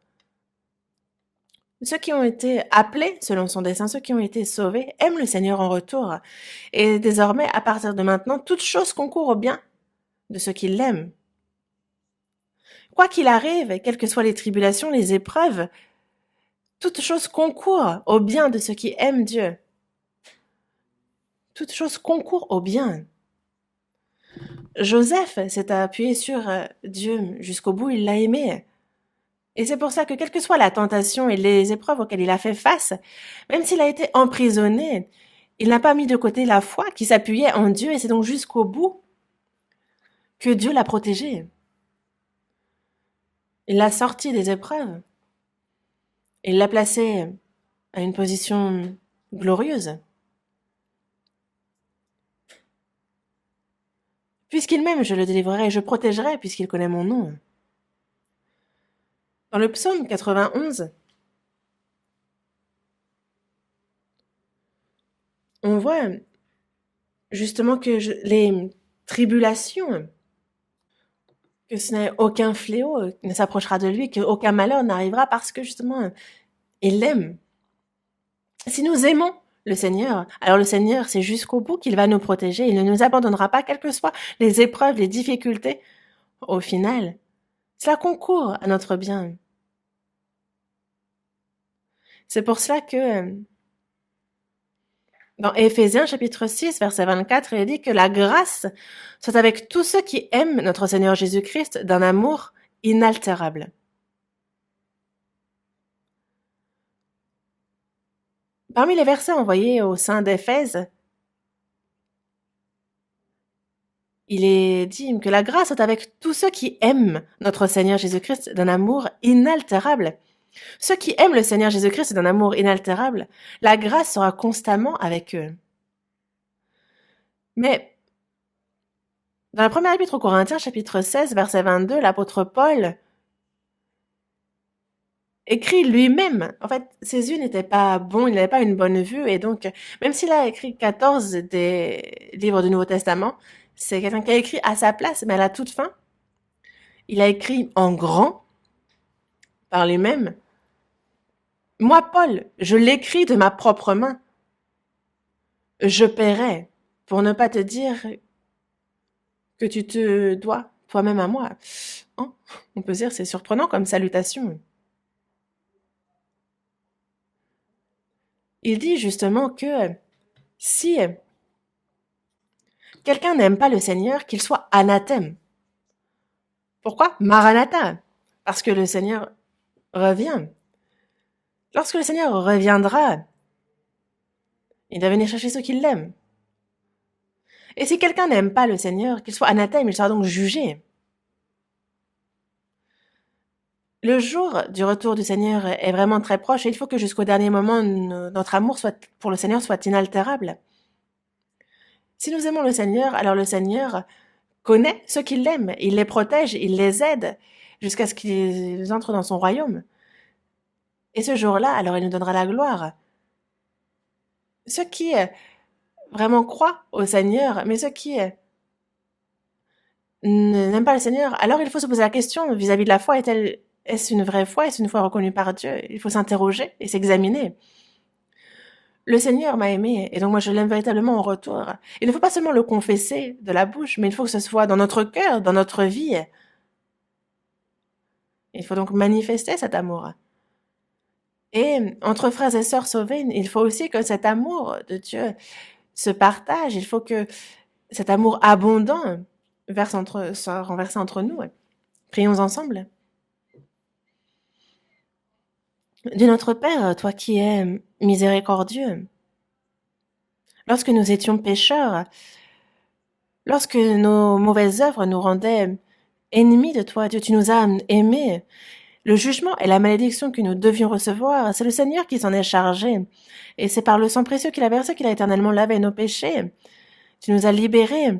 Ceux qui ont été appelés selon son dessein, ceux qui ont été sauvés, aiment le Seigneur en retour. Et désormais, à partir de maintenant, toute chose concourt au bien de ceux qui l'aiment. Quoi qu'il arrive, quelles que soient les tribulations, les épreuves, toute chose concourt au bien de ceux qui aiment Dieu. Toute chose concourt au bien. Joseph s'est appuyé sur Dieu jusqu'au bout, il l'a aimé. Et c'est pour ça que quelle que soit la tentation et les épreuves auxquelles il a fait face, même s'il a été emprisonné, il n'a pas mis de côté la foi qui s'appuyait en Dieu et c'est donc jusqu'au bout que Dieu l'a protégé. Il l'a sorti des épreuves. Il l'a placé à une position glorieuse. Puisqu'il m'aime, je le délivrerai, je protégerai, puisqu'il connaît mon nom. Dans le psaume 91, on voit justement que les tribulations, que ce n'est aucun fléau ne s'approchera de lui, qu'aucun malheur n'arrivera parce que justement, il l'aime. Si nous aimons le Seigneur, alors le Seigneur, c'est jusqu'au bout qu'il va nous protéger. Il ne nous abandonnera pas, quelles que soient les épreuves, les difficultés. Au final, cela concourt à notre bien. C'est pour cela que dans Éphésiens chapitre 6, verset 24, il dit que la grâce soit avec tous ceux qui aiment notre Seigneur Jésus-Christ d'un amour inaltérable. Parmi les versets envoyés au sein d'Éphèse, il est dit que la grâce est avec tous ceux qui aiment notre Seigneur Jésus-Christ d'un amour inaltérable. Ceux qui aiment le Seigneur Jésus-Christ d'un amour inaltérable, la grâce sera constamment avec eux. Mais dans la première épître aux Corinthiens, chapitre 16, verset 22, l'apôtre Paul écrit lui-même. En fait, ses yeux n'étaient pas bons, il n'avait pas une bonne vue, et donc, même s'il a écrit 14 des livres du Nouveau Testament, c'est quelqu'un qui a écrit à sa place, mais à la toute fin, il a écrit en grand, par lui-même. Moi, Paul, je l'écris de ma propre main. Je paierai, pour ne pas te dire que tu te dois toi-même à moi. Hein? On peut dire c'est surprenant comme salutation. Il dit justement que si quelqu'un n'aime pas le Seigneur, qu'il soit anathème. Pourquoi? Maranatha. Parce que le Seigneur revient. Lorsque le Seigneur reviendra, il va venir chercher ceux qui l'aiment. Et si quelqu'un n'aime pas le Seigneur, qu'il soit anathème, il sera donc jugé. Le jour du retour du Seigneur est vraiment très proche et il faut que jusqu'au dernier moment, notre amour pour le Seigneur soit inaltérable. Si nous aimons le Seigneur, alors le Seigneur connaît ceux qui l'aiment, il les protège, il les aide jusqu'à ce qu'ils entrent dans son royaume. Et ce jour-là, alors il nous donnera la gloire. Ceux qui vraiment croient au Seigneur, mais ceux qui n'aiment pas le Seigneur, alors il faut se poser la question vis-à-vis de la foi, est-ce une vraie foi? Est-ce une foi reconnue par Dieu? Il faut s'interroger et s'examiner. Le Seigneur m'a aimé, et donc moi je l'aime véritablement en retour. Il ne faut pas seulement le confesser de la bouche, mais il faut que ce soit dans notre cœur, dans notre vie. Il faut donc manifester cet amour. Et entre frères et sœurs sauvés, il faut aussi que cet amour de Dieu se partage. Il faut que cet amour abondant soit renversé entre nous. Prions ensemble. Dieu notre Père, toi qui es miséricordieux, lorsque nous étions pécheurs, lorsque nos mauvaises œuvres nous rendaient ennemis de toi, Dieu, tu nous as aimés. Le jugement et la malédiction que nous devions recevoir, c'est le Seigneur qui s'en est chargé. Et c'est par le sang précieux qu'il a versé qu'il a éternellement lavé nos péchés. Tu nous as libérés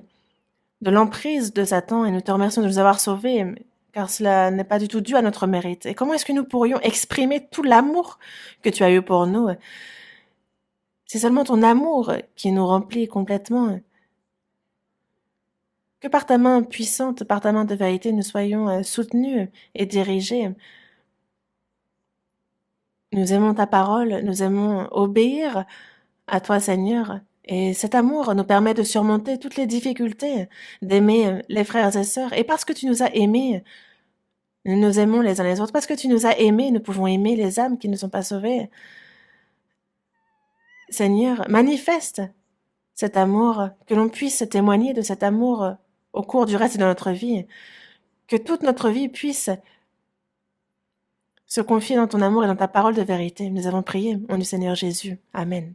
de l'emprise de Satan et nous te remercions de nous avoir sauvés, car cela n'est pas du tout dû à notre mérite. Et comment est-ce que nous pourrions exprimer tout l'amour que tu as eu pour nous? C'est seulement ton amour qui nous remplit complètement. Que par ta main puissante, par ta main de vérité, nous soyons soutenus et dirigés. Nous aimons ta parole, nous aimons obéir à toi, Seigneur. Et cet amour nous permet de surmonter toutes les difficultés, d'aimer les frères et sœurs. Et parce que tu nous as aimés, nous nous aimons les uns les autres. Parce que tu nous as aimés, nous pouvons aimer les âmes qui ne sont pas sauvées. Seigneur, manifeste cet amour, que l'on puisse témoigner de cet amour au cours du reste de notre vie, que toute notre vie puisse se confier dans ton amour et dans ta parole de vérité. Nous avons prié au nom du Seigneur Jésus. Amen.